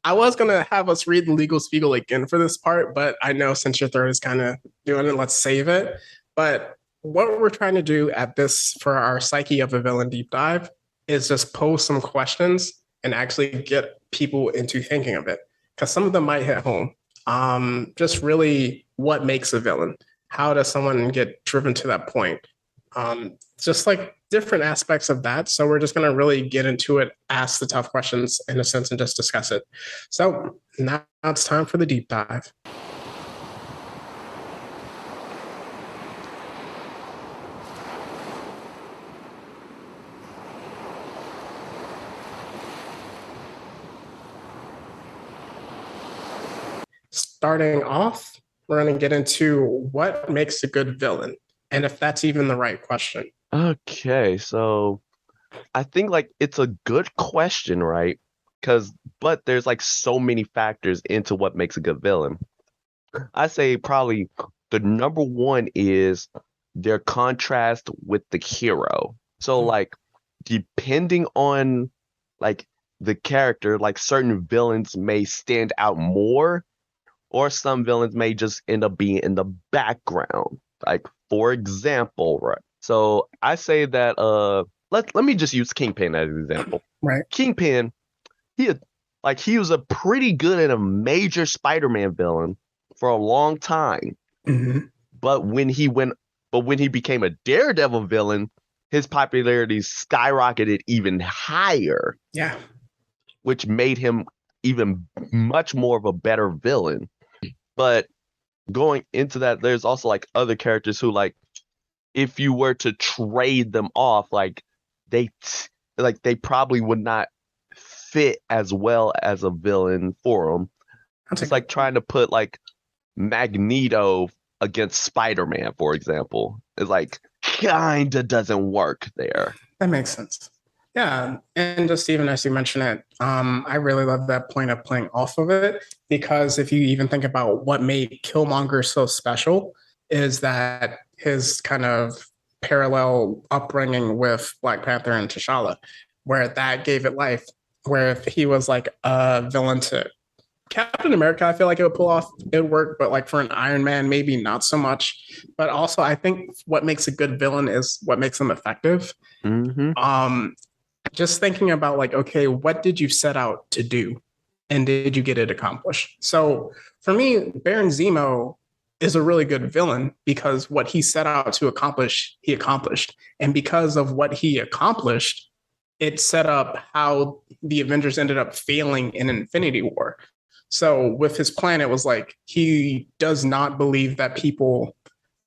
I was gonna have us read the legal spiegel again for this part, but I know since your third is kind of doing it, let's save it. But what we're trying to do at this for our psyche of a villain deep dive is just pose some questions and actually get people into thinking of it, because some of them might hit home. Just really, what makes a villain? How does someone get driven to that point? Just like different aspects of that. So we're just going to really get into it, ask the tough questions in a sense, and just discuss it. So now it's time for the deep dive. Starting off, we're going to get into what makes a good villain, and if that's even the right question. Okay, so I think like it's a good question, right? But there's like so many factors into what makes a good villain. I say probably the number one is their contrast with the hero. So like depending on like the character, like certain villains may stand out more, or some villains may just end up being in the background. Like for example, right? So I say that let me just use Kingpin as an example. Right. Kingpin, he was a pretty good and a major Spider-Man villain for a long time. But when he became a Daredevil villain, his popularity skyrocketed even higher. Yeah. Which made him even much more of a better villain. But going into that, there's also like other characters who like, if you were to trade them off, like they probably would not fit as well as a villain for them. It's like trying to put like Magneto against Spider-Man, for example. It's like kinda doesn't work there. That makes sense. Yeah, and just even as you mentioned it, I really love that point of playing off of it, because if you even think about what made Killmonger so special is that his kind of parallel upbringing with Black Panther and T'Challa, where that gave it life, where if he was like a villain to Captain America, I feel like it would pull off, it would work, but like for an Iron Man, maybe not so much. But also I think what makes a good villain is what makes them effective. Just thinking about like, okay, what did you set out to do? And did you get it accomplished? So for me, Baron Zemo is a really good villain because what he set out to accomplish, he accomplished. And because of what he accomplished, it set up how the Avengers ended up failing in Infinity War. So with his plan, it was like he does not believe that people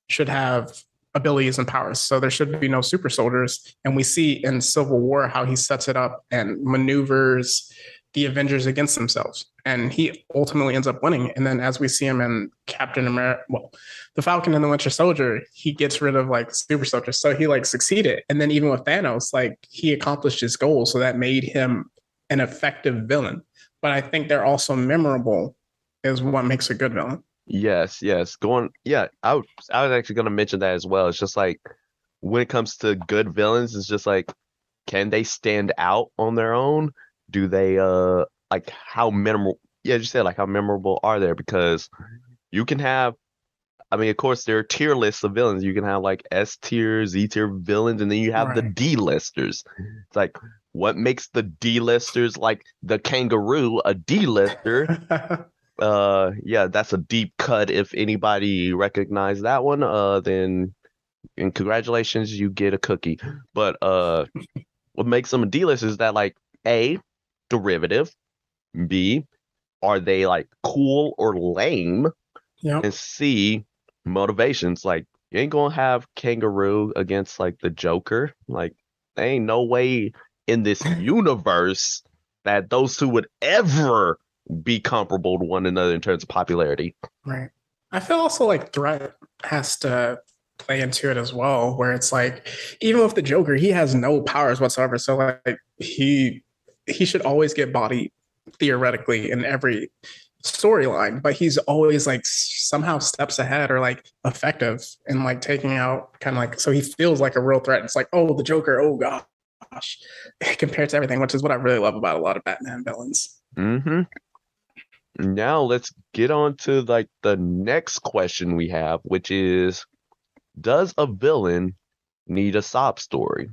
should have abilities and powers. So there should be no super soldiers. And we see in Civil War how he sets it up and maneuvers the Avengers against themselves. And he ultimately ends up winning. And then as we see him in Captain America, well, the Falcon and the Winter Soldier, he gets rid of like super soldiers. So he like succeeded. And then even with Thanos, like he accomplished his goal. So that made him an effective villain. But I think they're also memorable is what makes a good villain. Yes, yes. I was actually gonna mention that as well. It's just like when it comes to good villains, it's just like, can they stand out on their own? Do they like how memorable? Yeah, you said like how memorable are they? Because you can have, I mean, of course, there are tier lists of villains. You can have like S tier, Z tier villains, and then you have the Right. D-listers. It's like, what makes the D-listers like the kangaroo a D-lister? Yeah, that's a deep cut. If anybody recognized that one, then and congratulations, you get a cookie. But what makes them a D-list is that like A, derivative, B, are they like cool or lame? Yep. And C, motivations. Like you ain't gonna have Kangaroo against like the Joker. Like there ain't no way in this universe that those two would ever be comparable to one another in terms of popularity. Right. I feel also like threat has to play into it as well, where it's like even with the Joker, he has no powers whatsoever. So like he should always get bodied theoretically in every storyline, but he's always like somehow steps ahead or like effective in like taking out kind of like so he feels like a real threat. It's like, oh, the Joker, oh gosh, compared to everything, which is what I really love about a lot of Batman villains. Mm-hmm. Now let's get on to like the next question we have, which is, does a villain need a sob story?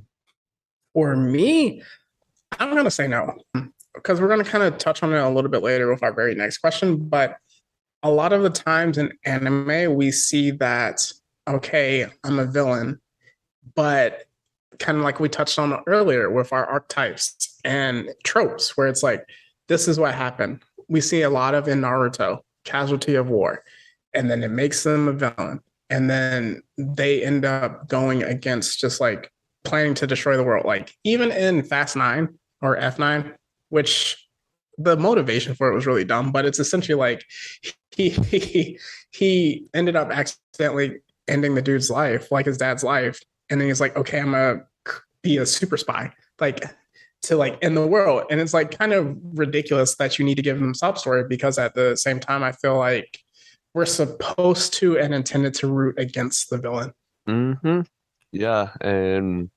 For me, I'm gonna say no because we're gonna kind of touch on it a little bit later with our very next question. But a lot of the times in anime, we see that okay, I'm a villain, but kind of like we touched on earlier with our archetypes and tropes, where it's like this is what happened. We see a lot of in Naruto, Casualty of War, and then it makes them a villain, and then they end up going against just like planning to destroy the world. Like even in Fast Nine or F9, which the motivation for it was really dumb, but it's essentially like he ended up accidentally ending the dude's life, like his dad's life, and then he's like, okay, I'm gonna be a super spy, like to like end the world, and it's like kind of ridiculous that you need to give them sub story because at the same time, I feel like we're supposed to and intended to root against the villain. Mm-hmm. Yeah, and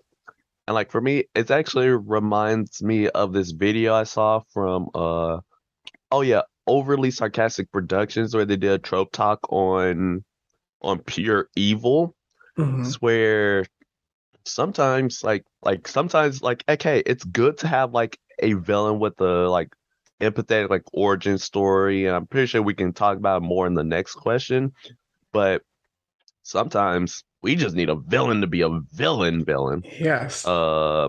like for me, it actually reminds me of this video I saw from oh yeah, Overly Sarcastic Productions where they did a trope talk on pure evil. Mm-hmm. It's where sometimes sometimes like okay, it's good to have like a villain with a like empathetic like origin story, and I'm pretty sure we can talk about it more in the next question. But sometimes we just need a villain to be a villain. Yes. Uh,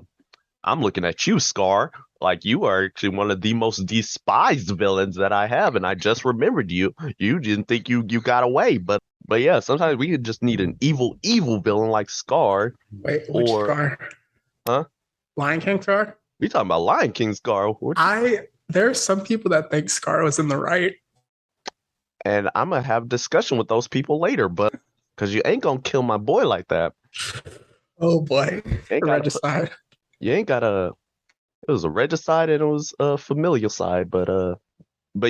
I'm looking at you, Scar. Like you are actually one of the most despised villains that I have, and I just remembered you. You didn't think you got away, but yeah, sometimes we just need an evil villain like Scar, Wait, which or Scar? huh? Lion King Scar? We talking about Lion King Scar? There are some people that think Scar was in the right. And I'm gonna have a discussion with those people later, but because you ain't gonna kill my boy like that. Oh boy, You ain't gotta put. regicide. You ain't gotta. It was a regicide and it was a familial side, but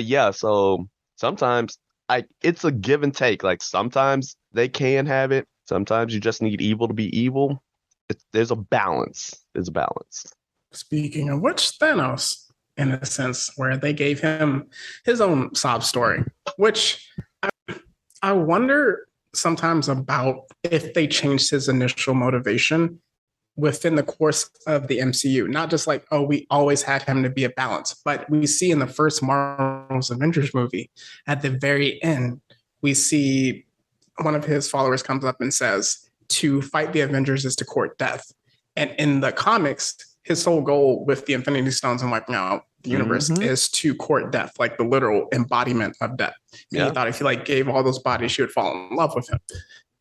yeah. So sometimes it's a give and take. Like sometimes they can have it. Sometimes you just need evil to be evil. There's a balance. There's a balance. Speaking of which, Thanos, in a sense, where they gave him his own sob story, which I wonder sometimes about if they changed his initial motivation within the course of the MCU. Not just like, oh, we always had him to be a balance, but we see in the first Marvel's Avengers movie at the very end, we see one of his followers comes up and says, to fight the Avengers is to court death. And in the comics, his sole goal with the Infinity Stones and wiping out the universe is to court death, like the literal embodiment of death. And he thought if he like gave all those bodies, she would fall in love with him.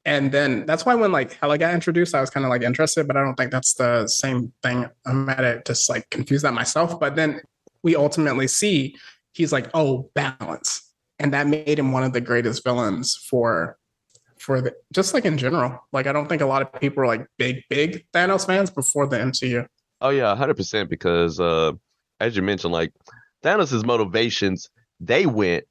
And then that's why when like Hela got introduced, I was kind of like interested, but I don't think that's the same thing. I might have just like confused that myself. But then we ultimately see he's like, oh, balance. And that made him one of the greatest villains for the, just like in general. Like, I don't think a lot of people are like big Thanos fans before the MCU. Oh yeah, 100%. Because as you mentioned, like Thanos's motivations, they went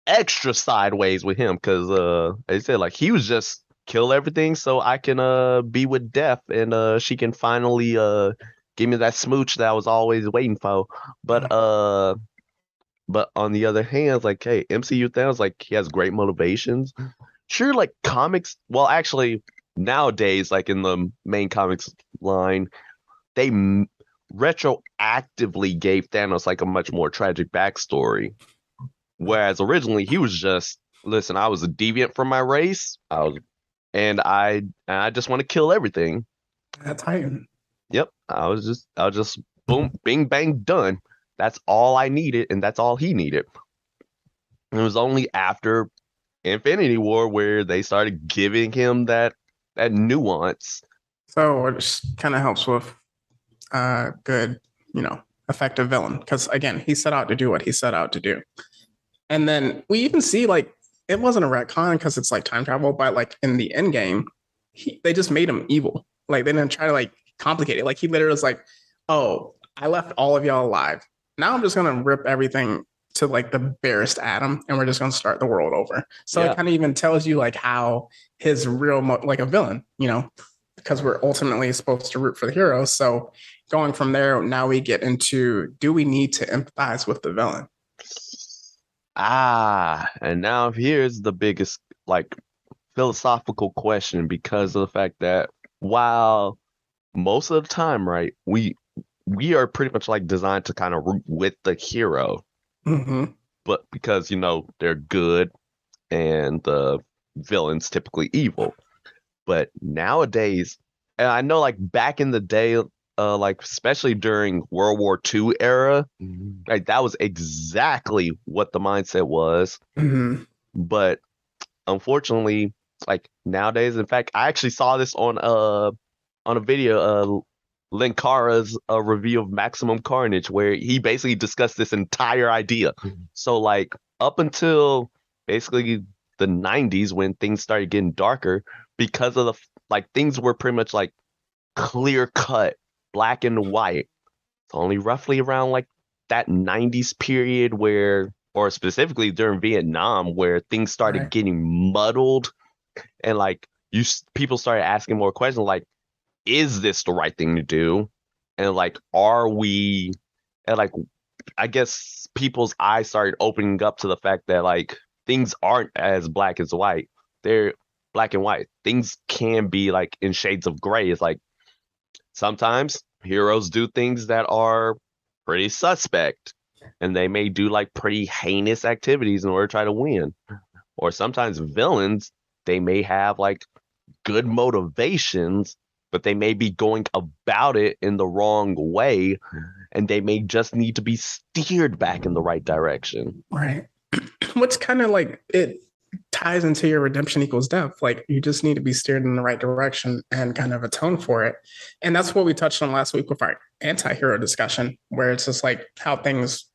extra sideways with him. Because as I said, like he was just kill everything so I can be with Death and she can finally give me that smooch that I was always waiting for. But on the other hand, like, hey, MCU Thanos, like he has great motivations. Sure, like comics. Well, actually, nowadays, like in the main comics line, they retroactively gave Thanos like a much more tragic backstory. Whereas originally he was just, listen, I was a deviant from my race. I just want to kill everything. That's Titan. Yep, I was just boom, bing, bang, done. That's all I needed, and that's all he needed. And it was only after Infinity War where they started giving him that nuance. So it just kind of helps with good, effective villain. Because again, he set out to do what he set out to do. And then we even see like it wasn't a retcon because it's like time travel, but like in the end game, they just made him evil. Like they didn't try to like complicate it. Like he literally was like, oh, I left all of y'all alive. Now I'm just gonna rip everything to like the barest atom and we're just going to start the world over. So it kind of even tells you like how his real like a villain, because we're ultimately supposed to root for the hero. So going from there, now we get into, do we need to empathize with the villain? And now here's the biggest like philosophical question, because of the fact that while most of the time, right, we are pretty much like designed to kind of root with the hero. But because they're good and the villain's typically evil. But nowadays, and I know like back in the day, like especially during World War II era, like that was exactly what the mindset was. But unfortunately, like nowadays, in fact, I actually saw this on a video, Linkara's review of Maximum Carnage, where he basically discussed this entire idea. So like up until basically the 90s, when things started getting darker, because of the like things were pretty much like clear cut, black and white. It's only roughly around like that 90s period where, or specifically during Vietnam, where things started getting muddled, and like people started asking more questions like, is this the right thing to do? And like, are we, and like, I guess people's eyes started opening up to the fact that like things aren't as black as white. They're black and white. Things can be like in shades of gray. It's like sometimes heroes do things that are pretty suspect, and they may do like pretty heinous activities in order to try to win. Or sometimes villains, they may have like good motivations, but they may be going about it in the wrong way, and they may just need to be steered back in the right direction. Right. What's kind of like it ties into your redemption equals death. Like you just need to be steered in the right direction and kind of atone for it. And that's what we touched on last week with our anti-hero discussion, where it's just like how things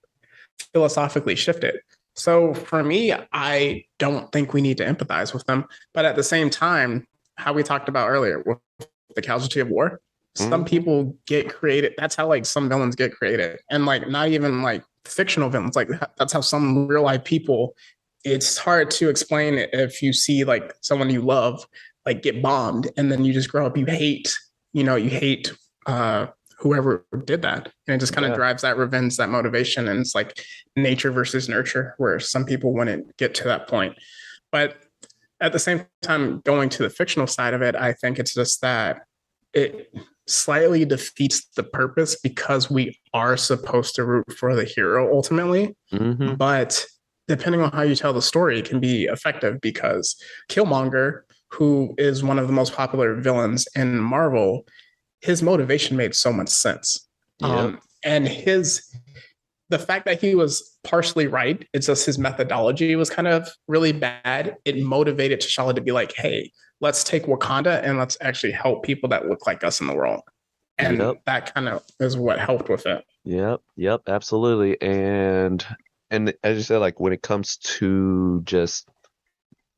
philosophically shifted. So for me, I don't think we need to empathize with them. But at the same time, how we talked about earlier with the Casualty of War, some people get created. That's how like some villains get created. And like not even like fictional villains, like that's how some real life people, it's hard to explain it if you see like someone you love like get bombed and then you just grow up, you hate whoever did that, and it just kind of drives that revenge, that motivation. And it's like nature versus nurture, where some people wouldn't get to that point. But at the same time, going to the fictional side of it, I think it's just that it slightly defeats the purpose, because we are supposed to root for the hero ultimately. But depending on how you tell the story, it can be effective because Killmonger, who is one of the most popular villains in Marvel, his motivation made so much sense. Yep. And the fact that he was partially right, it's just his methodology was kind of really bad. It motivated T'Challa to be like, hey, let's take Wakanda and let's actually help people that look like us in the world. And Yep. that kind of is what helped with it. Yep. Yep. Absolutely. And as you said, like when it comes to just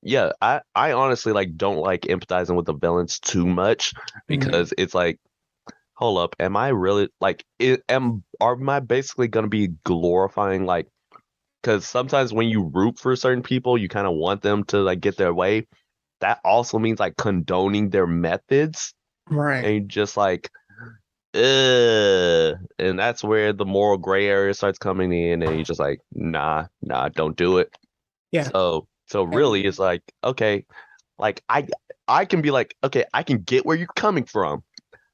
yeah, I honestly like don't like empathizing with the villains too much Mm-hmm. because it's like, hold up, am I really like am I basically gonna be glorifying like because sometimes when you root for certain people, you kind of want them to like get their way. That also means like condoning their methods Right. and just like and that's where the moral gray area starts coming in and you're just like nah, don't do it. Yeah. So And really it's like okay, like I can be like okay, I can get where you're coming from.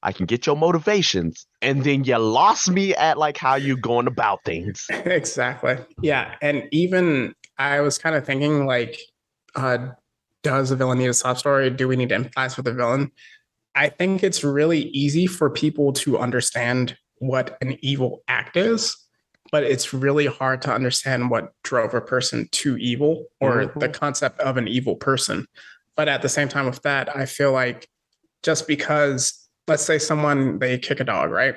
I can get your motivations, and then you lost me at like how you going about things. exactly. Yeah. And even I was kind of thinking like, uh, does the villain need a sob story? Do we need to empathize with the villain? I think it's really easy for people to understand what an evil act is, but it's really hard to understand what drove a person to evil or the Hmm. concept of an evil person. But at the same time, with that, I feel like just because, let's say someone they kick a dog, right?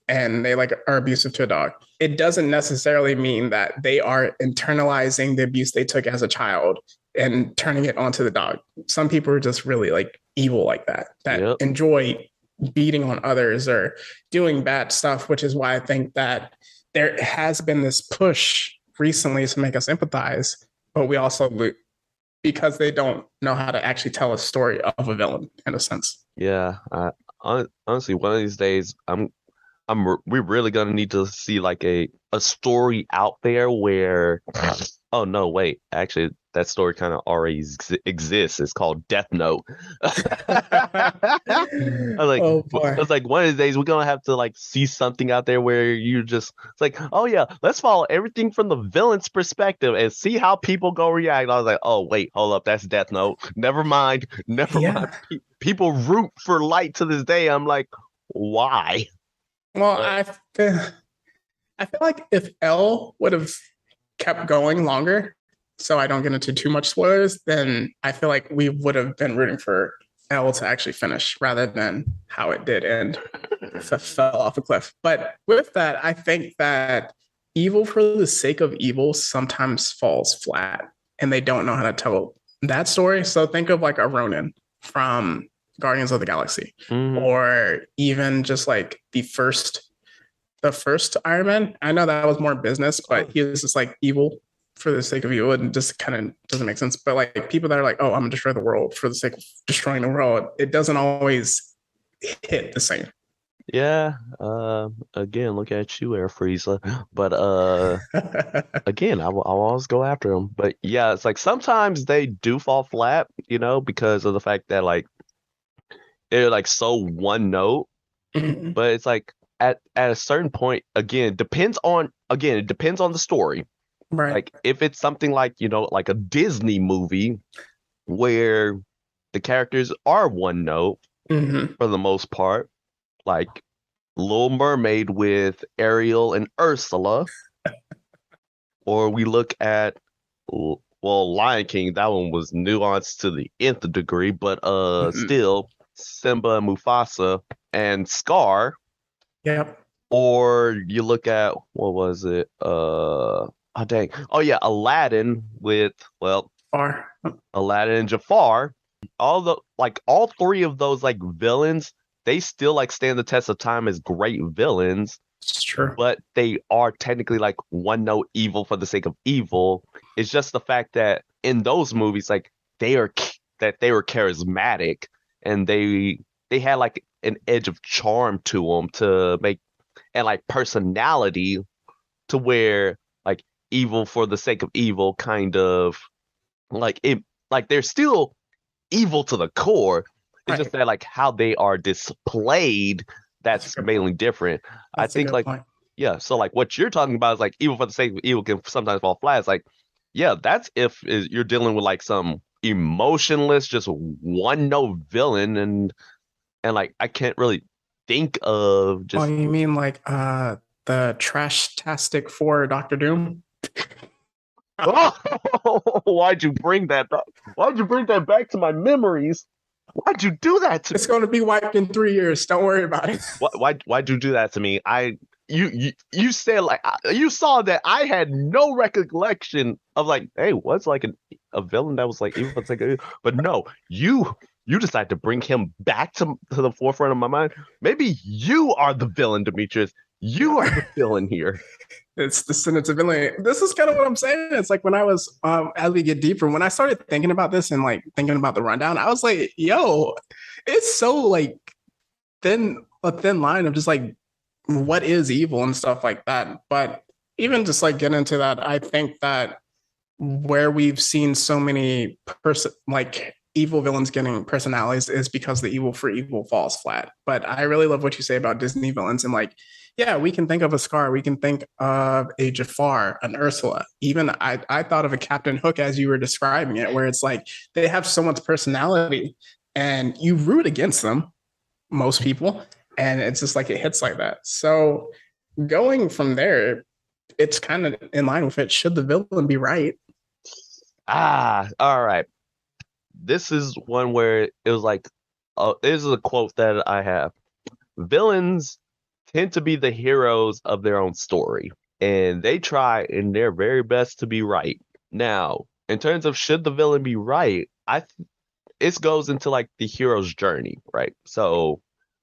And they like are abusive to a dog, it doesn't necessarily mean that they are internalizing the abuse they took as a child and turning it onto the dog. Some people are just really like evil like that Yep. enjoy beating on others or doing bad stuff, which is why I think that there has been this push recently to make us empathize, but we also because they don't know how to actually tell a story of a villain in a sense. Yeah. Honestly, one of these days, we're really gonna need to see like a story out there where oh no, wait, actually that story kind of already exists. It's called Death Note. Oh I boy. was like, one of these days we're gonna have to like see something out there where you just it's like, oh yeah, let's follow everything from the villain's perspective and see how people go react. I was like, oh wait, hold up, that's Death Note. Never mind, never mind. Yeah. People root for Light to this day. I'm like, why? Well, But I feel like if L would have kept going longer, so I don't get into too much spoilers, then I feel like we would have been rooting for L to actually finish rather than how it did end. Fell off a cliff. But with that, I think that evil for the sake of evil sometimes falls flat and they don't know how to tell that story. So think of like a Ronin from Guardians of the Galaxy, mhm. or even just like the first Iron Man. I know that was more business, but he was just like evil for the sake of evil and just kind of doesn't make sense. But like people that are like, oh, I'm gonna destroy the world for the sake of destroying the world, it doesn't always hit the same. Yeah, again, look at you, Air Frieza. But again, I'll always go after them. But yeah, it's like sometimes they do fall flat, because of the fact that like they're like so one note. But it's like at a certain point, it depends on the story. Right. Like if it's something like, like a Disney movie where the characters are one note Mm-hmm. for the most part, like Little Mermaid with Ariel and Ursula, or we look at Lion King, that one was nuanced to the nth degree, but Mm-hmm. still Simba and Mufasa and Scar, Yep. or you look at what was it? Oh dang. Oh yeah, Aladdin with Far. Aladdin and Jafar. All three of those like villains, they still like stand the test of time as great villains, It's true. but they are technically like one note evil for the sake of evil. It's just the fact that in those movies, like they were charismatic and they had like an edge of charm to them to make and like personality to where like evil for the sake of evil kind of like it like they're still evil to the core. It's just Right. that like how they are displayed That's a that's good point. mainly different. I That's a think good like point. yeah, so like what you're talking about is like evil for the sake of evil can sometimes fall flat. It's like Yeah, that's if you're dealing with like some emotionless, just one note villain, and like I can't really think of Oh, just you mean like the trash-tastic for Doctor Doom? oh, why'd you bring that back? Why'd you bring that back to my memories? Why'd you do that to It's going to be wiped in 3 years. Don't worry about it. why'd you do that to me? You said like you saw that I had no recollection of like, hey, what's like a villain that was like evil, but no, you decide to bring him back to the forefront of my mind. Maybe you are the villain, Demetrius. You are the villain here. It's the sentence of villainy. This is kind of what I'm saying. It's like when I was, as we get deeper, when I started thinking about this and like thinking about the rundown, I was like, yo, it's so like a thin line of just like what is evil and stuff like that. But even just like getting into that, I think that where we've seen so many like evil villains getting personalities is because the evil for evil falls flat. But I really love what you say about Disney villains and like, yeah, we can think of a Scar, we can think of a Jafar, an Ursula. Even I thought of a Captain Hook as you were describing it, where it's like they have so much personality and you root against them, most people, and it's just like it hits like that. So going from there, it's kind of in line with it. Should the villain be right? All right. This is one where it was like, this is a quote that I have. Villains tend to be the heroes of their own story, and they try in their very best to be right. Now, in terms of should the villain be right, it goes into like the hero's journey, right? So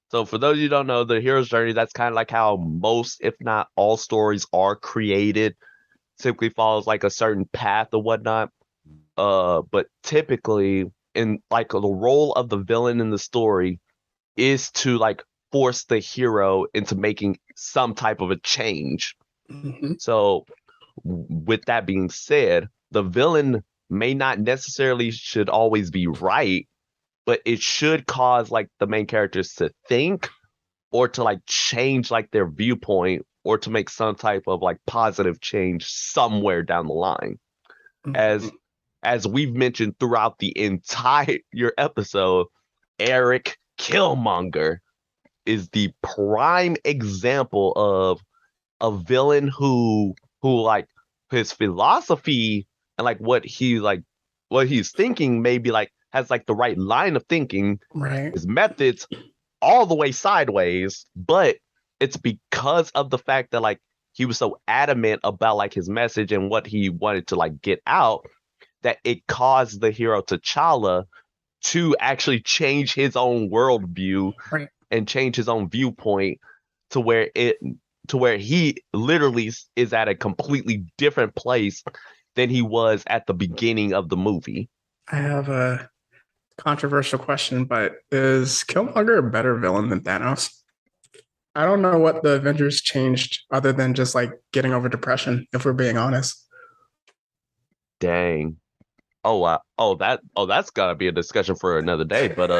for those of you who don't know, the hero's journey, that's kind of like how most, if not all, stories are created. Typically follows like a certain path or whatnot. But typically in like the role of the villain in the story is to like force the hero into making some type of a change. Mm-hmm. So with that being said, the villain may not necessarily should always be right, but it should cause like the main characters to think or to like change like their viewpoint or to make some type of like positive change somewhere down the line. Mm-hmm. As we've mentioned throughout the entire episode, Eric Killmonger is the prime example of a villain who like his philosophy and like what he's thinking maybe like has like the right line of thinking, Right. his methods all the way sideways, but it's because of the fact that like he was so adamant about like his message and what he wanted to like get out that it caused the hero T'Challa to actually change his own worldview Right. and change his own viewpoint to where he literally is at a completely different place than he was at the beginning of the movie. I have a controversial question, but is Killmonger a better villain than Thanos? I don't know what the Avengers changed other than just like getting over depression, if we're being honest. Dang. Oh wow. That's gotta be a discussion for another day. But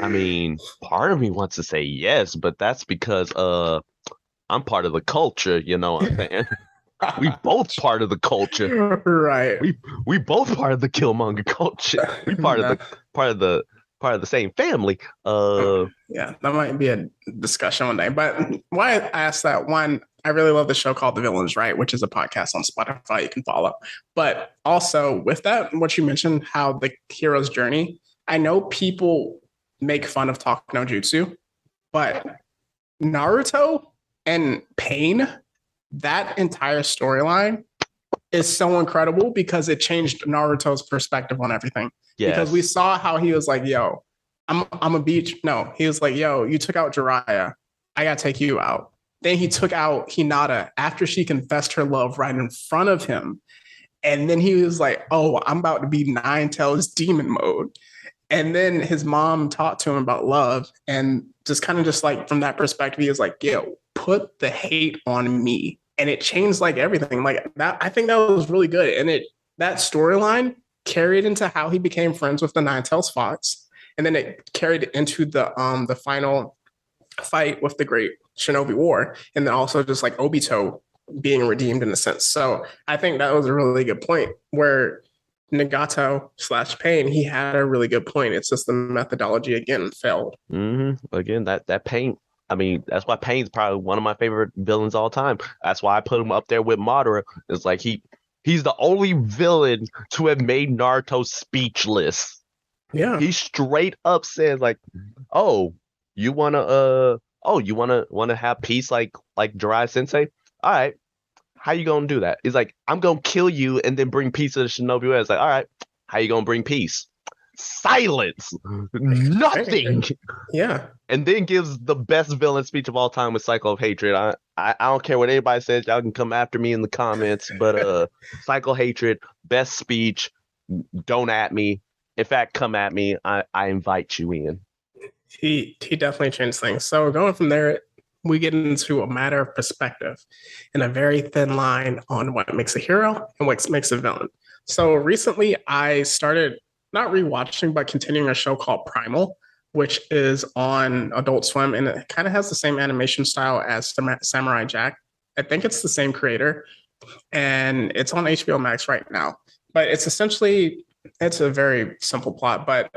I mean, part of me wants to say yes, but that's because I'm part of the culture, you know what I'm saying? We both part of the culture. Right. We both part of the Killmonger culture. We part of No. the part of the part of the same family. Yeah, that might be a discussion one day. But why I asked that, one, I really love the show called The Villains, right? Which is a podcast on Spotify you can follow. But also with that, what you mentioned, how the hero's journey, I know people make fun of Talk No Jutsu, but Naruto and Pain, that entire storyline is so incredible because it changed Naruto's perspective on everything. Yes. Because we saw how he was like, yo, I'm a beach. No, he was like, yo, you took out Jiraiya. I gotta take you out. Then he took out Hinata after she confessed her love right in front of him. And then he was like, oh, I'm about to be Nine Tails demon mode. And then his mom talked to him about love and just kind of just like from that perspective, he was like, yo, put the hate on me. And it changed like everything. Like that, I think that was really good. And that storyline carried into how he became friends with the Nine Tails Fox. And then it carried into the final fight with the Great Shinobi War. And then also just like Obito being redeemed in a sense. So I think that was a really good point where Nagato slash Pain, he had a really good point. It's just the methodology again failed. Again, that Pain. I mean, that's why Pain's probably one of my favorite villains all time. That's why I put him up there with Madara. It's like he's the only villain to have made Naruto speechless. Yeah. He straight up says like, "Oh, you wanna have peace like Jiraiya Sensei? All right, how you gonna do that?" He's like, "I'm gonna kill you and then bring peace to the Shinobi Way." It's like, all right, how you gonna bring peace? Silence, nothing. Yeah. And then gives the best villain speech of all time with Cycle of Hatred. I don't care what anybody says. Y'all can come after me in the comments, but Cycle Hatred, best speech. Don't at me. In fact, come at me. I invite you in. He definitely changed things. So going from there, we get into a matter of perspective and a very thin line on what makes a hero and what makes a villain. So recently I started not rewatching, but continuing a show called Primal, which is on Adult Swim, and it kind of has the same animation style as Samurai Jack. I think it's the same creator, and it's on HBO Max right now. But it's essentially, it's a very simple plot, but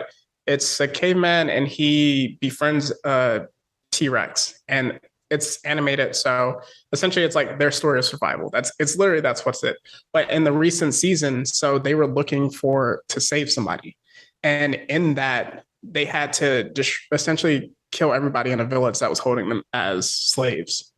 it's a caveman and he befriends a T-Rex, and it's animated. So essentially it's like their story of survival. It's literally, that's what's it. But in the recent season, so they were looking to save somebody. And in that, they had to just essentially kill everybody in a village that was holding them as slaves.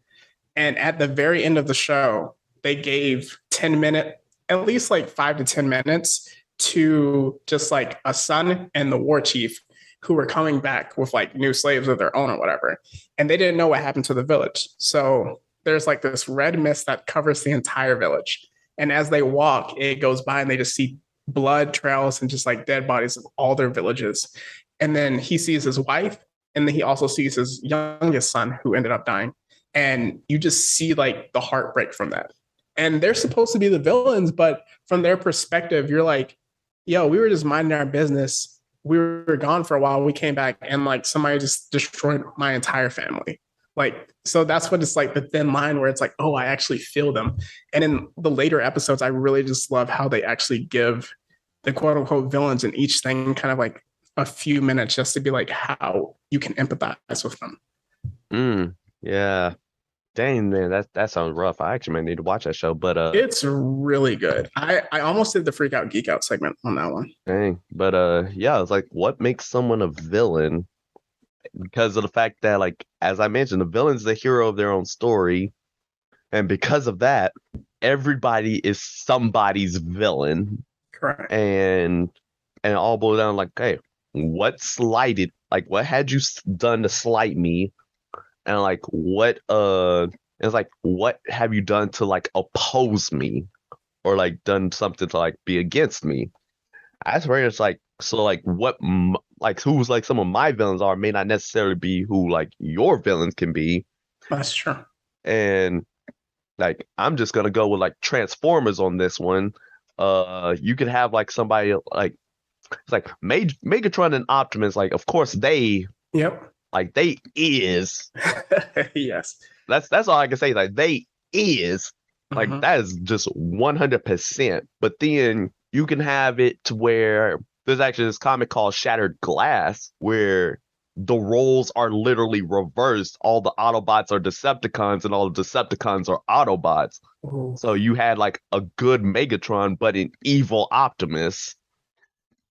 And at the very end of the show, they gave 10-minute, at least like 5 to 10 minutes to just like a son and the war chief who were coming back with like new slaves of their own or whatever. And they didn't know what happened to the village. So there's like this red mist that covers the entire village. And as they walk, it goes by and they just see blood trails and just like dead bodies of all their villages. And then he sees his wife, and then he also sees his youngest son who ended up dying. And you just see like the heartbreak from that. And they're supposed to be the villains, but from their perspective, you're like, yo, we were just minding our business. We were gone for a while. We came back and like somebody just destroyed my entire family. Like, so that's what it's like, the thin line where it's like, oh, I actually feel them. And in the later episodes, I really just love how they actually give the quote unquote villains in each thing kind of like a few minutes just to be like how you can empathize with them. Yeah. Dang, man, that sounds rough. I actually might need to watch that show, but it's really good. I almost did the freak out geek out segment on that one. Dang, but yeah, it's like what makes someone a villain? Because of the fact that, like, as I mentioned, the villain's the hero of their own story, and because of that, everybody is somebody's villain. Correct. And all boils down like, hey, what slighted? Like, what had you done to slight me? And like it's like what have you done to like oppose me or like done something to like be against me? That's where it's like, so like what like who's like some of my villains are may not necessarily be who like your villains can be. That's true. And like I'm just gonna go with like Transformers on this one. You could have like somebody like it's like Megatron and Optimus, like of course they like they is yes. That's all I can say. Like they is like that is just 100%. But then you can have it to where there's actually this comic called Shattered Glass where the roles are literally reversed. All the Autobots are Decepticons and all the Decepticons are Autobots. Ooh. So you had like a good Megatron but an evil Optimus,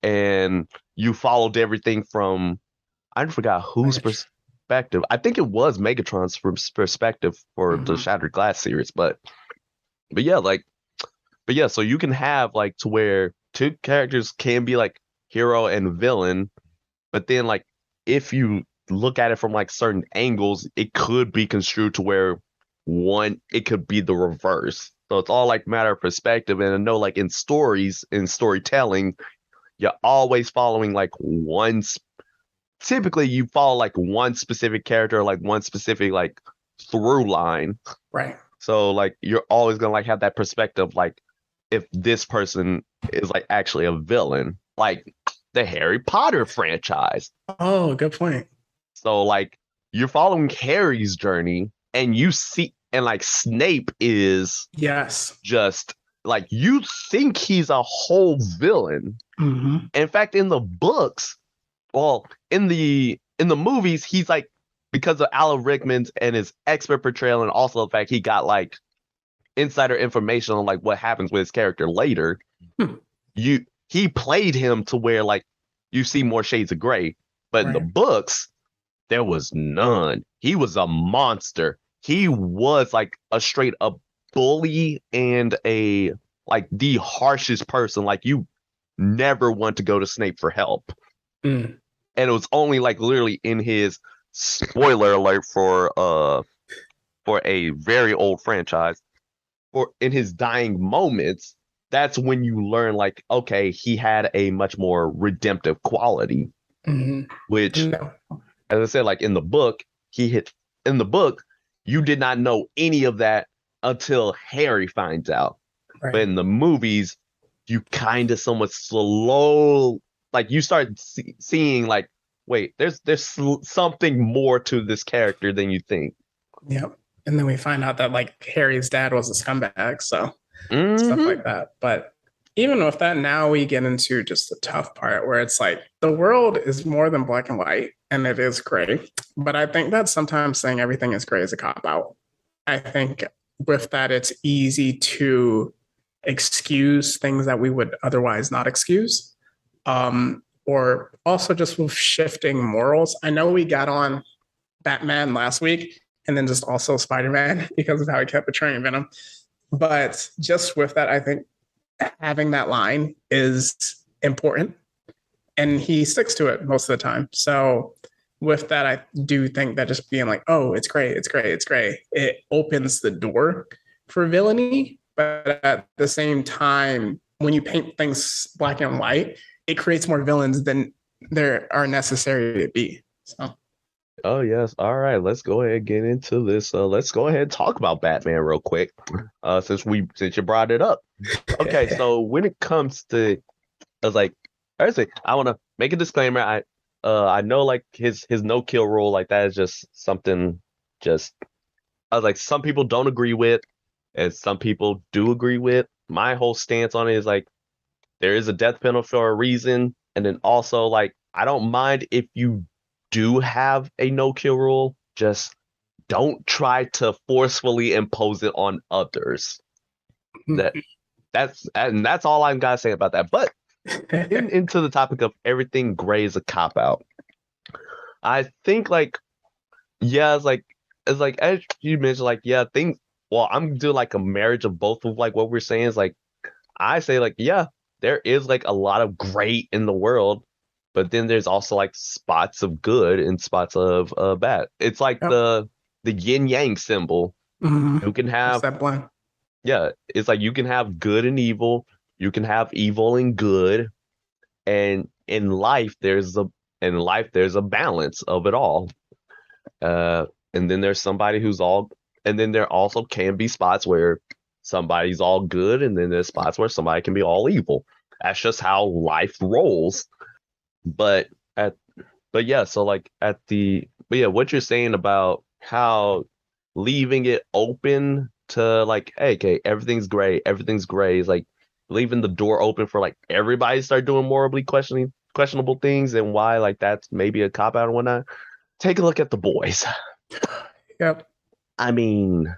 and you followed everything from I forgot whose perspective. I think it was Megatron's perspective for the Shattered Glass series, but yeah, so you can have like to where two characters can be like hero and villain, but then like if you look at it from like certain angles, it could be construed to where it could be the reverse. So it's all like matter of perspective. And I know like in storytelling, you're always following like typically you follow like one specific character, like one specific like through line. Right. So like you're always gonna like have that perspective, like if this person is like actually a villain, like the Harry Potter franchise. Oh, good point. So like you're following Harry's journey and you see And like Snape is Yes. just like you think he's a whole villain. Mm-hmm. In fact, in the books, well, in the movies, he's like because of Alan Rickman's and his expert portrayal, and also the fact he got like insider information on like what happens with his character later. Hmm. He played him to where like you see more shades of gray, but in the Right. books there was none. He was a monster. He was like a straight up bully and a like the harshest person. Like you never want to go to Snape for help. Mm. And it was only like literally in his spoiler alert for a very old franchise, or in his dying moments, that's when you learn like, okay, he had a much more redemptive quality, Mm-hmm. which No. as I said, like in the book, he hit in the book, you did not know any of that until Harry finds out. But Right. in the movies, you kind of somewhat slow, like you start seeing like, wait, there's something more to this character than you think. Yep. And then we find out that like Harry's dad was a scumbag, so stuff Hmm. like that. But even with that, now we get into just the tough part where it's like the world is more than black and white and it is gray. But I think that sometimes saying everything is gray is a cop out. I think with that, it's easy to excuse things that we would otherwise not excuse. Or also just with shifting morals. I know we got on Batman last week and then just also Spider-Man because of how he kept betraying Venom. But just with that, I think having that line is important and he sticks to it most of the time. So with that, I do think that just being like, oh, it's gray, it's gray, it's gray, it opens the door for villainy. But at the same time, when you paint things black and white, it creates more villains than there are necessary to be. So Oh yes. All right. Let's go ahead and get into this. Let's go ahead and talk about Batman real quick. Since you brought it up. Okay, so when it comes to I was like, honestly, I want to make a disclaimer. I know like his no kill rule like that is just something just I was like some people don't agree with and some people do agree with. My whole stance on it is like there is a death penalty for a reason, and then also like I don't mind if you do have a no kill rule, just don't try to forcefully impose it on others. That that's all I'm gotta say about that. But getting into the topic of everything gray is a cop out. I think like yeah, it's like as you mentioned, like yeah, things well, I'm doing like a marriage of both of like what we're saying is like I say like yeah, there is like a lot of gray in the world, but then there's also like spots of good and spots of bad. It's like yep. the yin yang symbol. Mm-hmm. You can What's have that blend? yeah, it's like you can have good and evil, you can have evil and good, and in life there's a balance of it all. Uh, and then there's somebody who's all, and then there also can be spots where somebody's all good, and then there's spots where somebody can be all evil. That's just how life rolls. But at, but yeah, so like at the, but yeah, what you're saying about how leaving it open to like, hey, okay, everything's gray is like leaving the door open for like everybody to start doing morally questionable things and why like that's maybe a cop out and whatnot. Take a look at The Boys. Yep. I mean,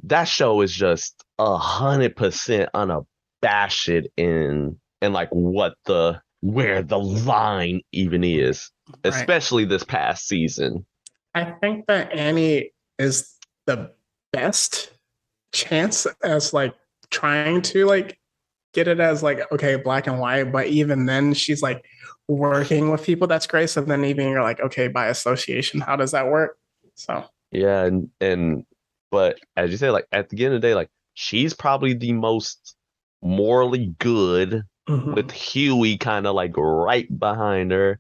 that show is just 100% unabashed in like what the where the line even is, Right. especially this past season. I think that Annie is the best chance as like trying to like get it as like okay black and white, but even then she's like working with people that's great. So then even you're like okay by association, how does that work? So Yeah, and but as you say, like at the end of the day, like she's probably the most morally good with Huey kind of like right behind her.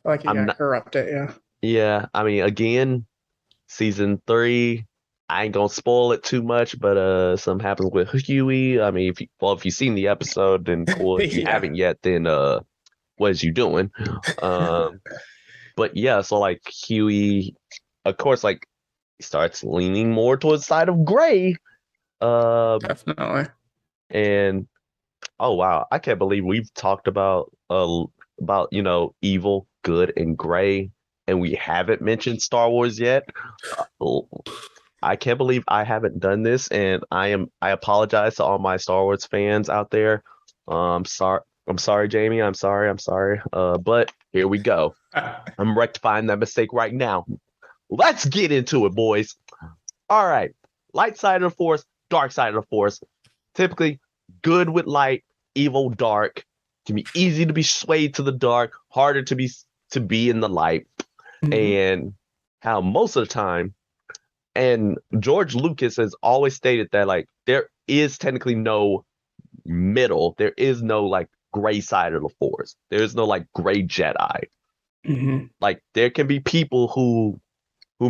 like he I'm got not, corrupted. Yeah. yeah, I mean, again, season three, I ain't gonna spoil it too much, but something happens with Huey. I mean, if you've seen the episode, then cool. If you Yeah. haven't yet, then what is you doing? Um, but yeah, so like Huey, of course, like he starts leaning more towards the side of gray. Definitely. And oh wow, I can't believe we've talked about evil, good, and gray, and we haven't mentioned Star Wars yet. I can't believe I haven't done this, and I apologize to all my Star Wars fans out there. Sorry. I'm sorry, Jamie. I'm sorry. I'm sorry. But here we go. I'm rectifying that mistake right now. Let's get into it, boys. All right. Light side of the force, dark side of the force. Typically, good with light, evil dark. Can be easy to be swayed to the dark, harder to be in the light. And how most of the time, and George Lucas has always stated that like there is technically no middle. There is no like gray side of the force. There is no like gray Jedi. Like there can be people who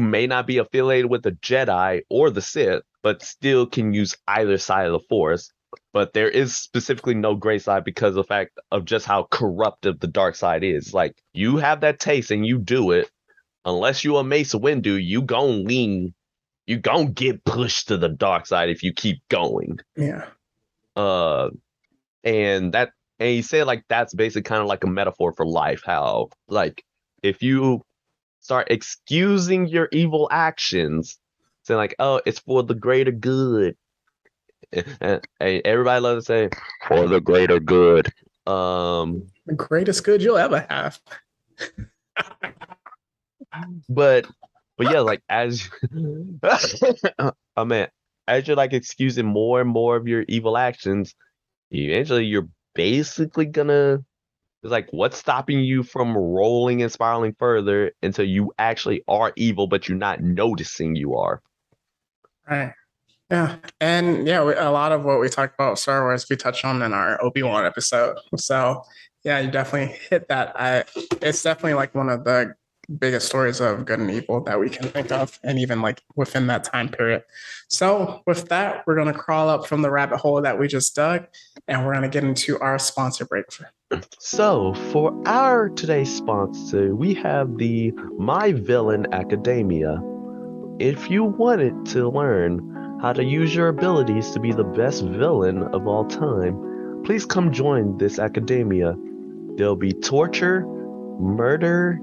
may not be affiliated with the Jedi or the Sith, but still can use either side of the force. But there is specifically no gray side because of the fact of just how corruptive the dark side is. Like you have that taste and you do it, unless you a Mace Windu, you gon' lean, you gon' get pushed to the dark side if you keep going. Yeah. And he said like that's basically kind of like a metaphor for life. How like if you start excusing your evil actions, saying like, oh, it's for the greater good. And everybody loves to say for the greater good. The greatest good you'll ever have. But yeah, like as oh man, as you're like excusing more and more of your evil actions, eventually you're basically gonna, it's like what's stopping you from rolling and spiraling further until you actually are evil, but you're not noticing you are. Right. Yeah. And yeah, a lot of what we talked about Star Wars, we touched on in our Obi-Wan episode. So yeah, you definitely hit that. It's definitely like one of the biggest stories of good and evil that we can think of, and even like within that time period. So with that, we're going to crawl up from the rabbit hole that we just dug, and we're going to get into our sponsor break. So for our today's sponsor, we have the My Villain Academia. If you wanted to learn how to use your abilities to be the best villain of all time, please come join this academia. There'll be torture, murder,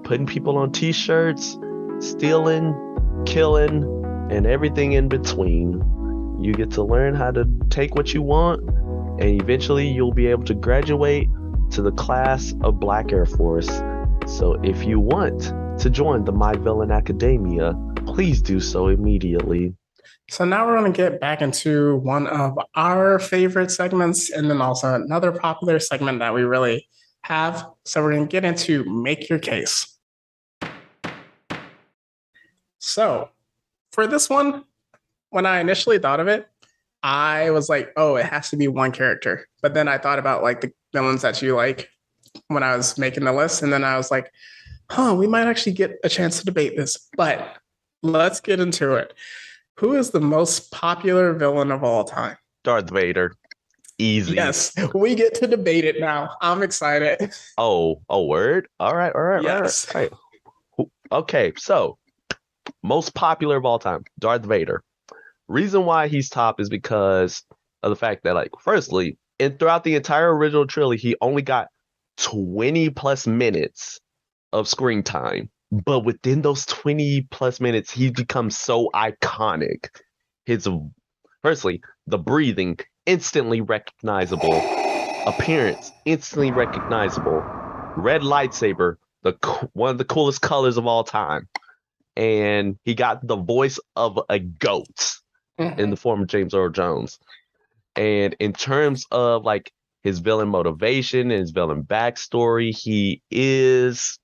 putting people on t-shirts, stealing, killing, and everything in between. You get to learn how to take what you want, and eventually you'll be able to graduate to the class of Black Air Force. So if you want to join the My Villain Academia, please do so immediately. So now we're going to get back into one of our favorite segments, and then also another popular segment that we really have. So we're going to get into Make Your Case. So for this one, when I initially thought of it, I was like, oh, it has to be one character. But then I thought about like the villains that you like when I was making the list. And then I was like, we might actually get a chance to debate this. But let's get into it. Who is the most popular villain of all time? Darth Vader. Easy. Yes, we get to debate it now. I'm excited. Oh, word? All right. Yes. All right. Okay, so most popular of all time, Darth Vader. Reason why he's top is because of the fact that, like, firstly, throughout the entire original trilogy, he only got 20 plus minutes of screen time. But within those 20 plus minutes, he's become so iconic. Firstly, the breathing, instantly recognizable. Appearance, instantly recognizable. Red lightsaber, one of the coolest colors of all time. And he got the voice of a goat in the form of James Earl Jones. And in terms of like his villain motivation and his villain backstory, he is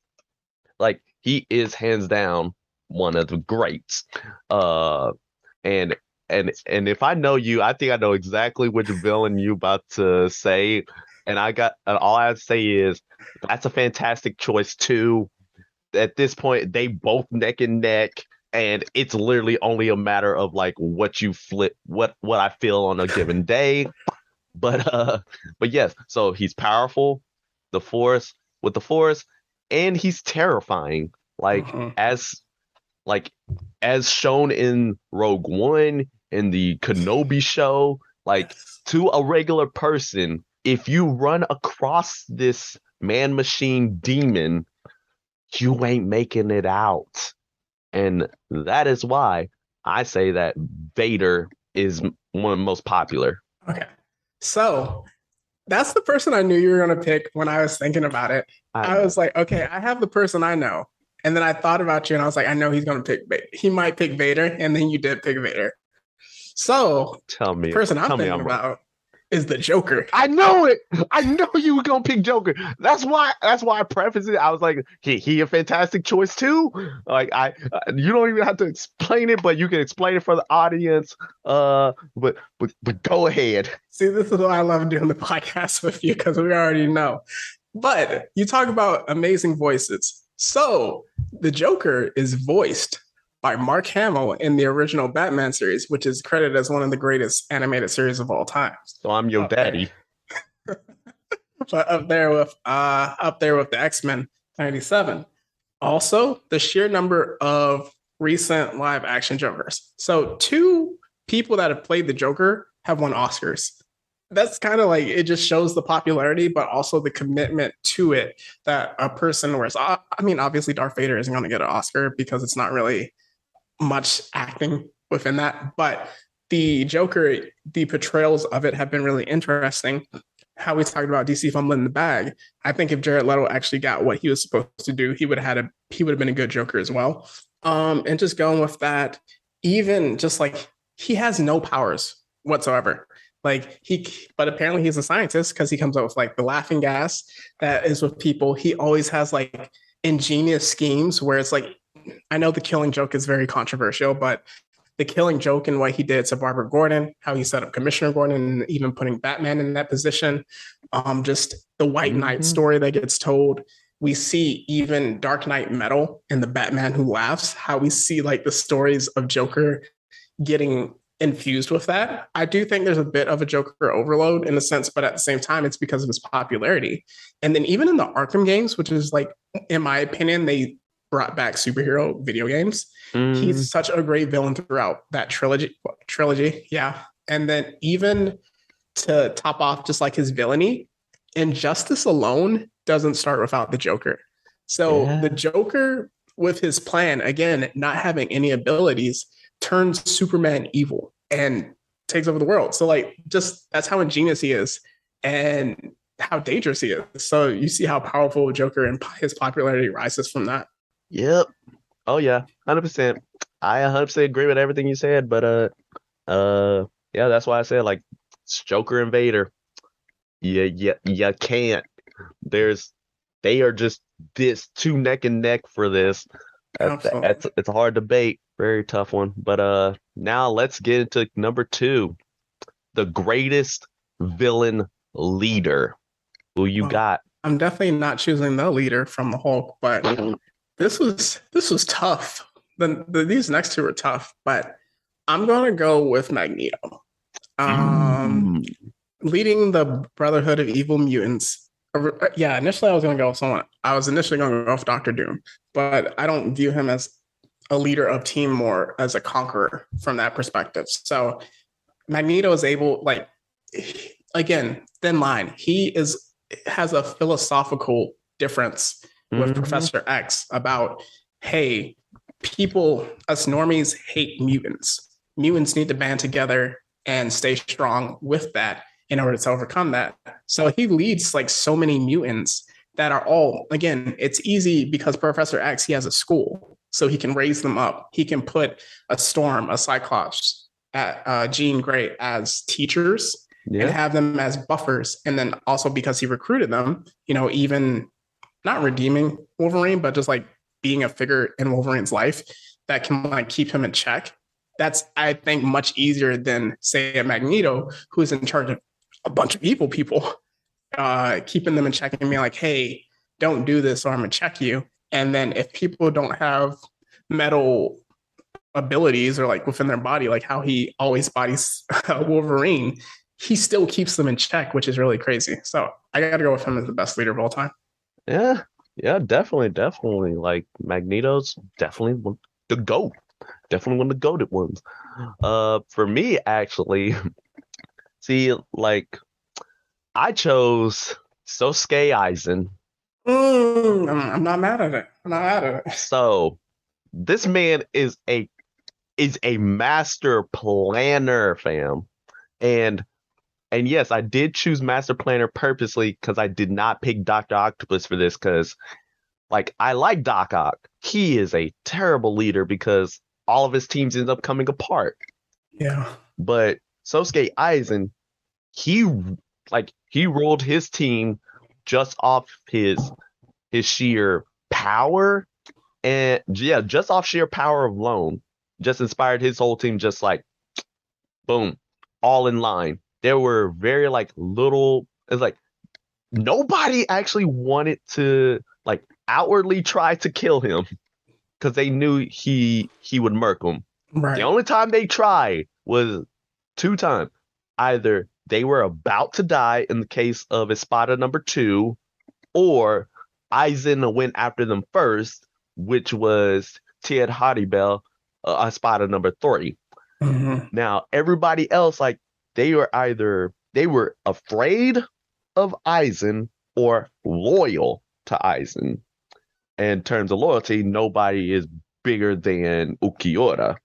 hands down one of the greats. And if I know you, I think I know exactly which villain you about to say. And all I have to say is that's a fantastic choice too. At this point, they both neck and neck, and it's literally only a matter of like what you flip, what I feel on a given day. But yes, so he's powerful, the Force, and he's terrifying. Like as like as shown in Rogue One, in the Kenobi show, like to a regular person, if you run across this man machine demon, you ain't making it out. And that is why I say that Vader is one of the most popular. Okay. So that's the person I knew you were going to pick when I was thinking about it. I was like, okay, I have the person I know. And then I thought about you and I was like, I know he's going to pick, he might pick Vader. And then you did pick Vader. So the person I'm thinking about is the Joker. I know it. I know you were gonna pick Joker. That's why I prefaced it. I was like, he a fantastic choice too. Like you don't even have to explain it, but you can explain it for the audience. But go ahead. See, this is why I love doing the podcast with you, because we already know. But you talk about amazing voices. So the Joker is voiced by Mark Hamill in the original Batman series, which is credited as one of the greatest animated series of all time. So I'm your daddy. But up there with the X-Men 97. Also, the sheer number of recent live action Jokers. So 2 people that have played the Joker have won Oscars. That's kind of like, it just shows the popularity, but also the commitment to it that a person wears. I mean, obviously Darth Vader isn't going to get an Oscar because it's not really much acting within that, but the Joker, the portrayals of it have been really interesting. How we talked about DC fumbling in the bag. I think if Jared Leto actually got what he was supposed to do, he would have been a good Joker as well. And just going with that, even just like he has no powers whatsoever. But apparently he's a scientist because he comes up with like the laughing gas that is with people. He always has like ingenious schemes where it's like, I know the Killing Joke is very controversial, but the Killing Joke and what he did to Barbara Gordon, how he set up Commissioner Gordon, and even putting Batman in that position, just the White Knight story that gets told. We see even Dark Knight Metal in the Batman Who Laughs, how we see like the stories of Joker getting infused with that. I do think there's a bit of a Joker overload in a sense, but at the same time, it's because of his popularity. And then even in the Arkham games, which is like, in my opinion, they brought back superhero video games. He's such a great villain throughout that trilogy. Yeah. And then even to top off just like his villainy, Injustice alone doesn't start without the Joker. So the Joker, with his plan, again, not having any abilities, turns Superman evil and takes over the world. So like, just that's how ingenious he is and how dangerous he is. So you see how powerful Joker and his popularity rises from that. Yep. Oh yeah, 100%. I 100% agree with everything you said, but yeah, that's why I said like it's Joker and Vader. You can't. They are just this 2 neck and neck for this. It's a hard debate, very tough one. But now let's get into number 2, the greatest villain leader. Who you got? I'm definitely not choosing the leader from the Hulk, but this was tough. These next 2 are tough, but I'm gonna go with Magneto. Leading the Brotherhood of Evil Mutants. Yeah, initially I was gonna go with someone. I was initially gonna go with Doctor Doom, but I don't view him as a leader of team, more as a conqueror from that perspective. So Magneto is able, like, again, thin line. He has a philosophical difference with Professor X about, hey, people, us normies, hate mutants. Mutants need to band together and stay strong with that in order to overcome that. So he leads like so many mutants that are all, again, it's easy because Professor X, he has a school, so he can raise them up. He can put a Storm, a Cyclops, Jean Grey as teachers and have them as buffers. And then also because he recruited them, even not redeeming Wolverine, but just like being a figure in Wolverine's life that can like keep him in check. That's, I think, much easier than, say, a Magneto who's in charge of a bunch of evil people, keeping them in check and being like, hey, don't do this or I'm gonna check you. And then if people don't have metal abilities or like within their body, like how he always bodies Wolverine, he still keeps them in check, which is really crazy. So I got to go with him as the best leader of all time. Yeah, definitely. Like Magneto's definitely the GOAT. Definitely one of the goated ones. For me, actually, see, like I chose Sosuke Aizen. I'm not mad at it. I'm not mad at it. So this man is a master planner, fam. And and yes, I did choose master planner purposely because I did not pick Dr. Octopus for this because like I like Doc Ock. He is a terrible leader because all of his teams end up coming apart. Yeah. But Sosuke Aizen, he he ruled his team just off his sheer power and yeah, just off sheer power alone. Just inspired his whole team just like boom, all in line. There were very like little it's like nobody actually wanted to like outwardly try to kill him because they knew he would murk them. The Right. only time they tried was two times. Either they were about to die in the case of Espada number 2, or Aizen went after them first, which was Tied Haribel, Espada number 3. Mm-hmm. Now, everybody else, like, they were afraid of Aizen or loyal to Aizen. In terms of loyalty, nobody is bigger than Ukiura.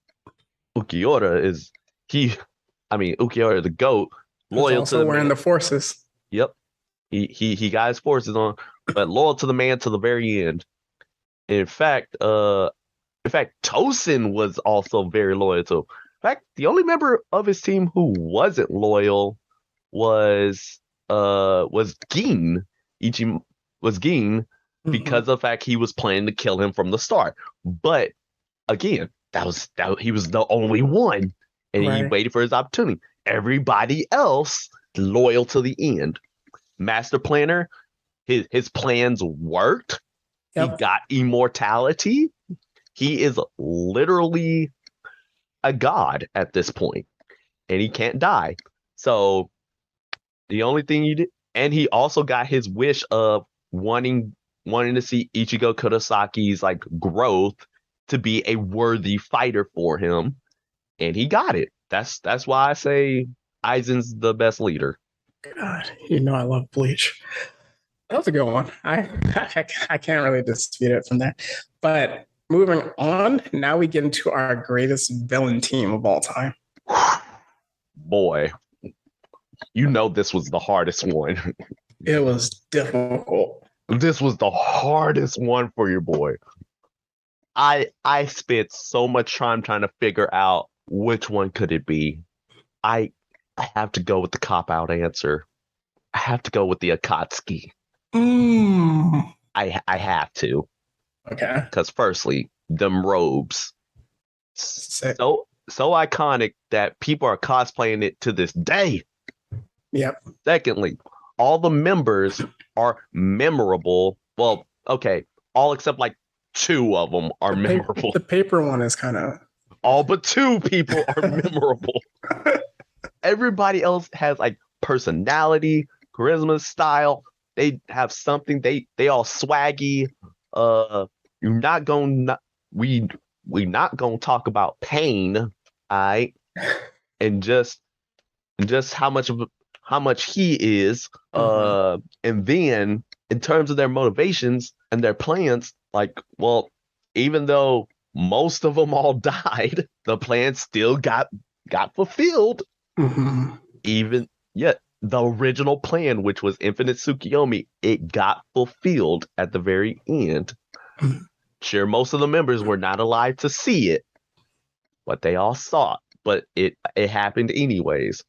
Ukiura is he Ukiura the GOAT, Who's loyal to also the wearing man. the forces. Yep. He got his forces on, but loyal to the man to the very end. In fact, Tosin was also very loyal to him. In fact, the only member of his team who wasn't loyal was Gin. Ichi was Gin because of the fact he was planning to kill him from the start. But again, he was the only one, and he Right. waited for his opportunity. Everybody else loyal to the end. Master Planner, his plans worked. He Yep. got immortality. He is literally a god at this point, and he can't die. So the only thing he did, and he also got his wish of wanting to see Ichigo Kurosaki's like growth to be a worthy fighter for him, and he got it. That's why I say Aizen's the best leader. God, I love Bleach. That was a good one. I can't really dispute it from there. But moving on, now we get into our greatest villain team of all time. Boy, this was the hardest one. It was difficult. This was the hardest one for your boy. I spent so much time trying to figure out which one could it be. I have to go with the cop-out answer. I have to go with the Akatsuki. I have to. Okay. Because firstly, them robes. Sick. So iconic that people are cosplaying it to this day. Yep. Secondly, all the members are memorable. Well, okay, all except like 2 of them are memorable. The paper one is kind of... All but 2 people are memorable. Everybody else has like personality, charisma, style. They have something. They all swaggy. You're not going. We not gonna talk about pain, all right? And just how much he is. And then in terms of their motivations and their plans, like, well, even though most of them all died, the plan still got fulfilled. Even yet, the original plan, which was Infinite Tsukiyomi, it got fulfilled at the very end. Sure, most of the members were not alive to see it, but they all saw it. But it happened anyways.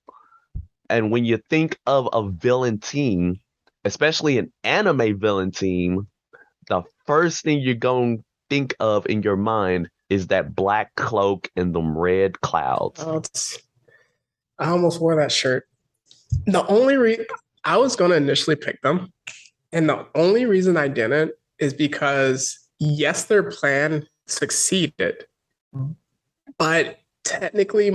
And when you think of a villain team, especially an anime villain team, the first thing you're going to think of in your mind is that black cloak and them red clouds. I almost wore that shirt. The only reason I was going to initially pick them, and the only reason I didn't is because, yes, their plan succeeded, but technically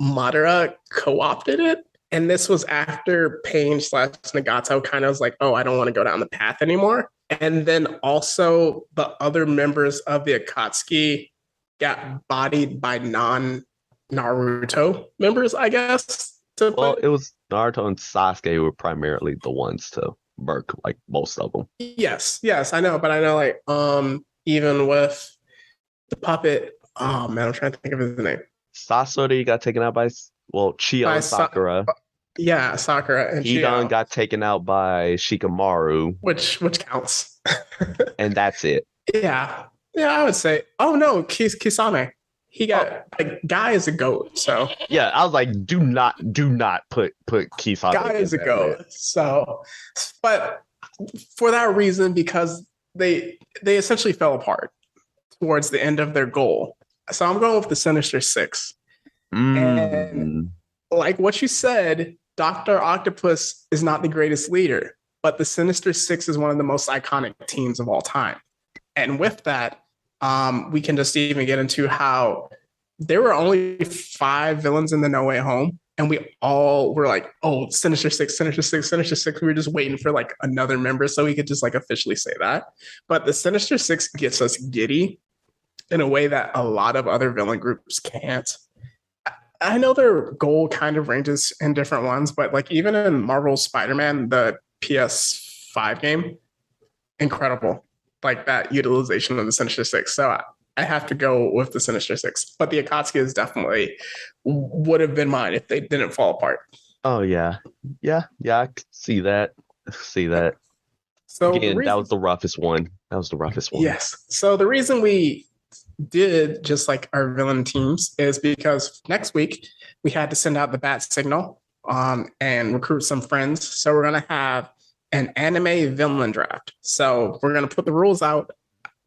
Madara co-opted it. And this was after Pain/Nagato kind of was like, oh, I don't want to go down the path anymore. And then also the other members of the Akatsuki got bodied by non-Naruto members, I guess. Well, it was Naruto and Sasuke were primarily the ones to murk like most of them. Yes, I know, but I know like even with the puppet, oh man, I'm trying to think of his name. Sasori got taken out by Chio and Sakura. Yeah, Sakura and Hidan got taken out by Shikamaru, which counts. And that's it. Yeah, I would say. Oh no, Kisame. He got like Guy is a goat. So yeah, I was like, do not put Kisame. Guy is a goat. So, but for that reason, because they essentially fell apart towards the end of their goal. So I'm going with the Sinister Six. And like what you said, Dr. Octopus is not the greatest leader, but the Sinister Six is one of the most iconic teams of all time. And with that, we can just even get into how there were only 5 villains in the No Way Home, and we all were like, oh, Sinister Six, Sinister Six, Sinister Six. We were just waiting for like another member so we could just like officially say that. But the Sinister Six gets us giddy in a way that a lot of other villain groups can't. I know their goal kind of ranges in different ones, but like even in Marvel's Spider-Man, the PS5 game, incredible. Like that utilization of the Sinister Six. So I have to go with the Sinister Six. But the Akatsuki is definitely would have been mine if they didn't fall apart. Oh yeah. I could see that. So again, that was the roughest one. Yes. So the reason we did just like our villain teams is because next week we had to send out the bat signal and recruit some friends. So we're gonna have an anime villain draft. So we're gonna put the rules out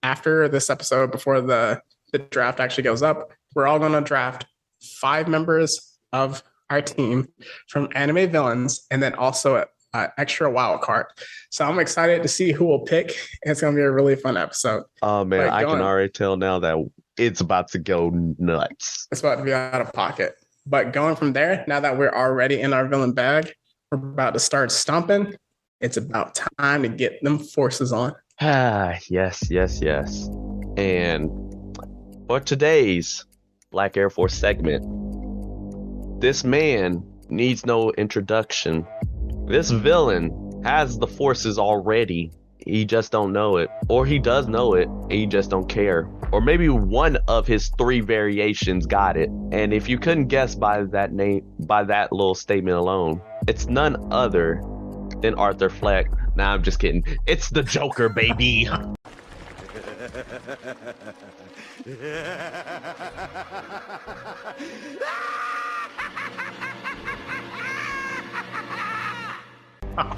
after this episode before the draft actually goes up. We're all gonna draft 5 members of our team from anime villains and then also an extra wild card. So I'm excited to see who we'll pick. It's going to be a really fun episode. Oh man, I can already tell now that it's about to go nuts. It's about to be out of pocket. But going from there, now that we're already in our villain bag, we're about to start stomping. It's about time to get them forces on. Yes. And for today's Black Air Force segment, this man needs no introduction. This villain has the forces already. He just don't know it. Or he does know it and he just don't care. Or maybe one of his 3 variations got it. And if you couldn't guess by that name, by that little statement alone, it's none other than Arthur Fleck. Nah, I'm just kidding. It's the Joker, baby.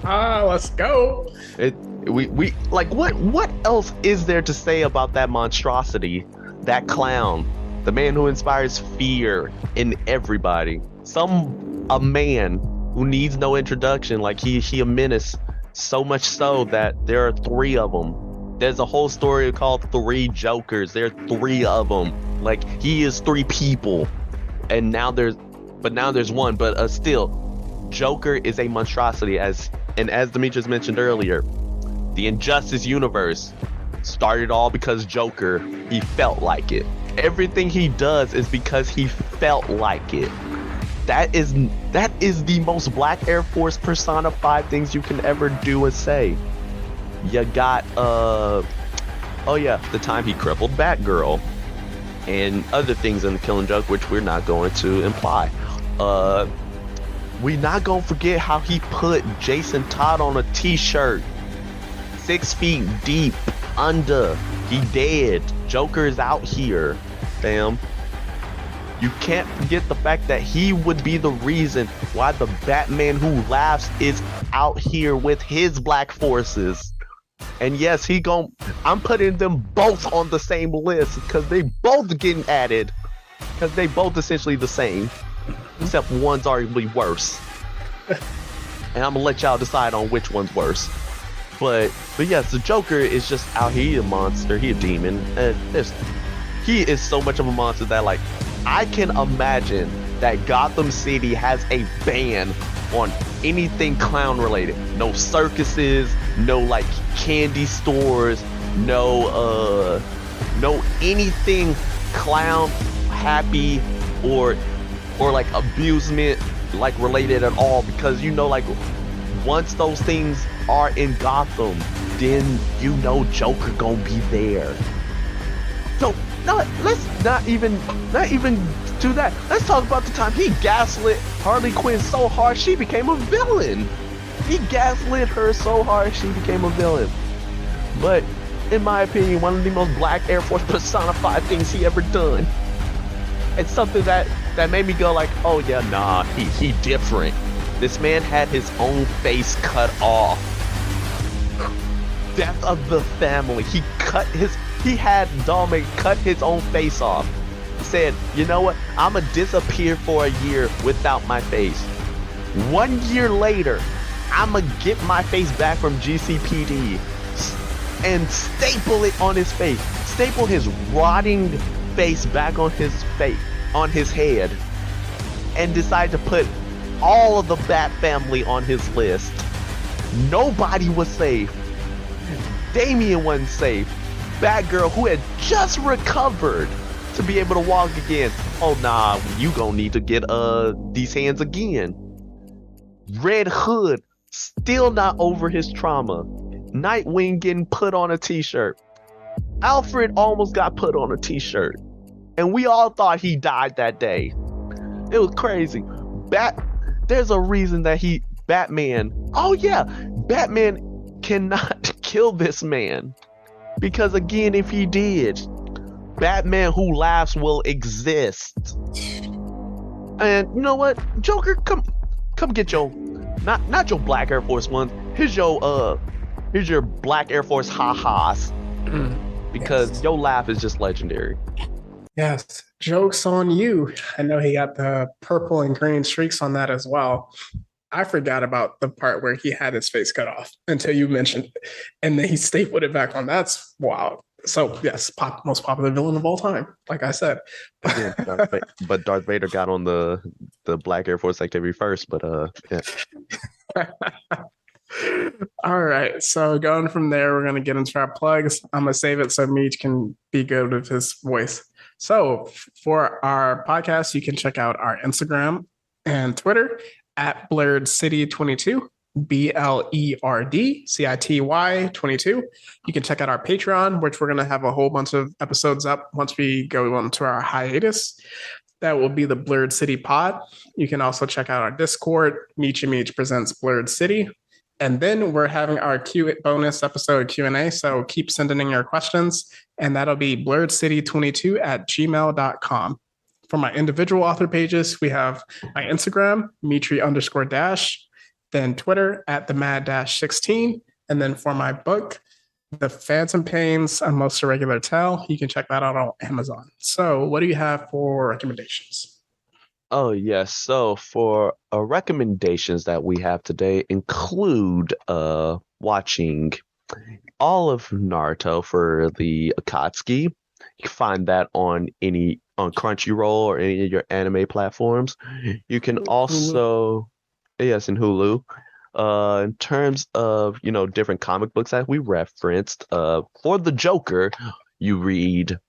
Let's go. We like what else is there to say about that monstrosity, that clown, the man who inspires fear in everybody? A man who needs no introduction. Like he a menace, so much so that there are 3 of them. There's a whole story called 3 Jokers. There are 3 of them. Like he is 3 people, and now there's one. But still, Joker is a monstrosity. As Demetrius mentioned earlier, the Injustice universe started all because Joker, he felt like it. Everything he does is because he felt like it. That is the most Black Air Force personified things you can ever do and say. You got the time he crippled Batgirl and other things in the Killing Joke, which we're not going to imply. We not gonna forget how he put Jason Todd on a t-shirt 6 feet deep under. He dead. Joker is out here. Damn. You can't forget the fact that he would be the reason why the Batman Who Laughs is out here with his black forces. And yes, I'm putting them both on the same list because they both getting added. Because they both essentially the same. Except one's arguably worse. And I'm gonna let y'all decide on which one's worse. But yes, the Joker is just out here. He a monster. He a demon. And he is so much of a monster that, like, I can imagine that Gotham City has a ban on anything clown related. No circuses, no like candy stores, no anything clown, happy, or like amusement like related at all, because like once those things are in Gotham, then Joker gonna be there. So let's not even do that. Let's talk about the time he gaslit Harley Quinn so hard she became a villain. He gaslit her so hard she became a villain. But in my opinion, one of the most Black Air Force personified things he ever done. It's something that made me go like, oh yeah, nah, he different. This man had his own face cut off. Death of the family. He had Dollmaker cut his own face off. He said, you know what? I'ma disappear for a year without my face. 1 year later, I'ma get my face back from GCPD and staple it on his face. Staple his rotting face back on his head, and decide to put all of the Bat family on his list. Nobody was safe. Damian wasn't safe. Batgirl, who had just recovered to be able to walk again. Oh nah, you gonna need to get these hands again. Red Hood, still not over his trauma. Nightwing getting put on a t-shirt. Alfred almost got put on a t-shirt. And we all thought he died that day. It was crazy. There's a reason that Batman cannot kill this man. Because again, if he did, Batman Who Laughs will exist. And you know what? Joker, come get your not your Black Air Force One. Here's your Black Air Force ha-has. Because your laugh is just legendary. Yes, joke's on you. I know he got the purple and green streaks on that as well. I forgot about the part where he had his face cut off until you mentioned it. And then he stapled it back on. That's wild. So, yes, most popular villain of all time, like I said. Yeah, but Darth Vader got on the Black Air Force activity first, but yeah. All right, so going from there, we're going to get into our plugs. I'm going to save it so Meech can be good with his voice. So for our podcast, you can check out our Instagram and Twitter at BlurredCity22, BLERD CITY 22. You can check out our Patreon, which we're going to have a whole bunch of episodes up once we go into our hiatus. That will be the Blurred City Pod. You can also check out our Discord, Meech and Meech Presents Blurred City. And then we're having our bonus episode Q&A. So keep sending in your questions. And that'll be blurredcity22@gmail.com. For my individual author pages, we have my Instagram, Mitri_Dash, then Twitter at the Mad-16. And then for my book, The Phantom Pains, A Most Irregular Tale, you can check that out on Amazon. So what do you have for recommendations? Oh, yes. So for recommendations that we have today include watching all of Naruto for the Akatsuki. You can find that on Crunchyroll or any of your anime platforms. You can also, yes, in Hulu. In terms of, different comic books that we referenced, for the Joker, you read,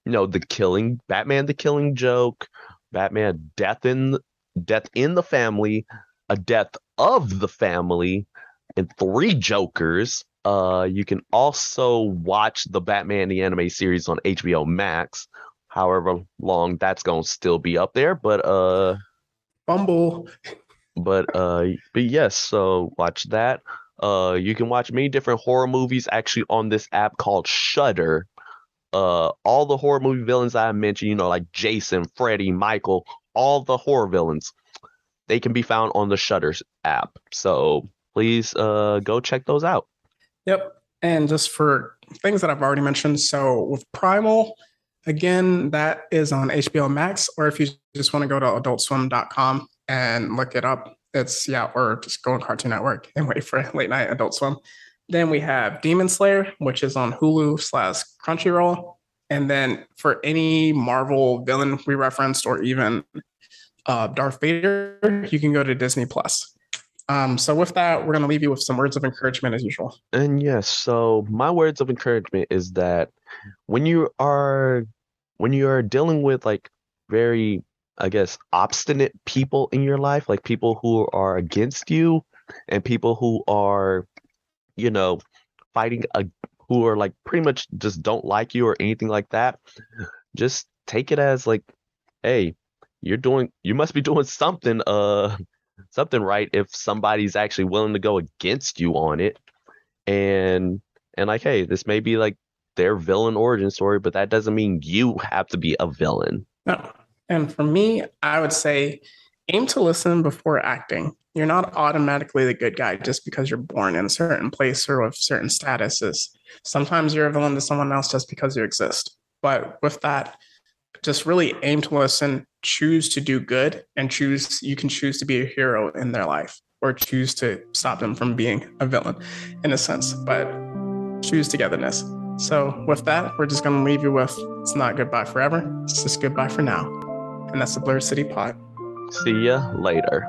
Batman the Killing Joke, Batman Death in the Family, A Death of the Family, and 3 Jokers. You can also watch the Batman the Anime series on HBO Max, however long that's gonna still be up there. But Bumble. But yes, so watch that. You can watch many different horror movies actually on this app called Shudder. All the horror movie villains I mentioned, like Jason, Freddy, Michael, all the horror villains, they can be found on the Shudder app. So please go check those out. Yep. And just for things that I've already mentioned, so with Primal, again, that is on HBO Max, or if you just want to go to adultswim.com and look it up, or just go on Cartoon Network and wait for late night Adult Swim. Then we have Demon Slayer, which is on Hulu/Crunchyroll. And then for any Marvel villain we referenced, or even Darth Vader, you can go to Disney Plus. So with that, we're going to leave you with some words of encouragement as usual. And yes, so my words of encouragement is that when you are when you're dealing with like very, I guess, obstinate people in your life, like people who are against you and people who are, you know, fighting who are like pretty much just don't like you or anything like that, just take it as like, hey, you must be doing something something right if somebody's actually willing to go against you on it. And like, hey, this may be like their villain origin story, but that doesn't mean you have to be a villain. No. And for me, I would say aim to listen before acting. You're not automatically the good guy just because you're born in a certain place or with certain statuses. Sometimes you're a villain to someone else just because you exist. But with that, just really aim to listen, choose to do good, and you can choose to be a hero in their life or choose to stop them from being a villain in a sense, but choose togetherness. So with that, we're just going to leave you with, it's not goodbye forever. It's just goodbye for now. And that's the Blur City Pod. See ya later.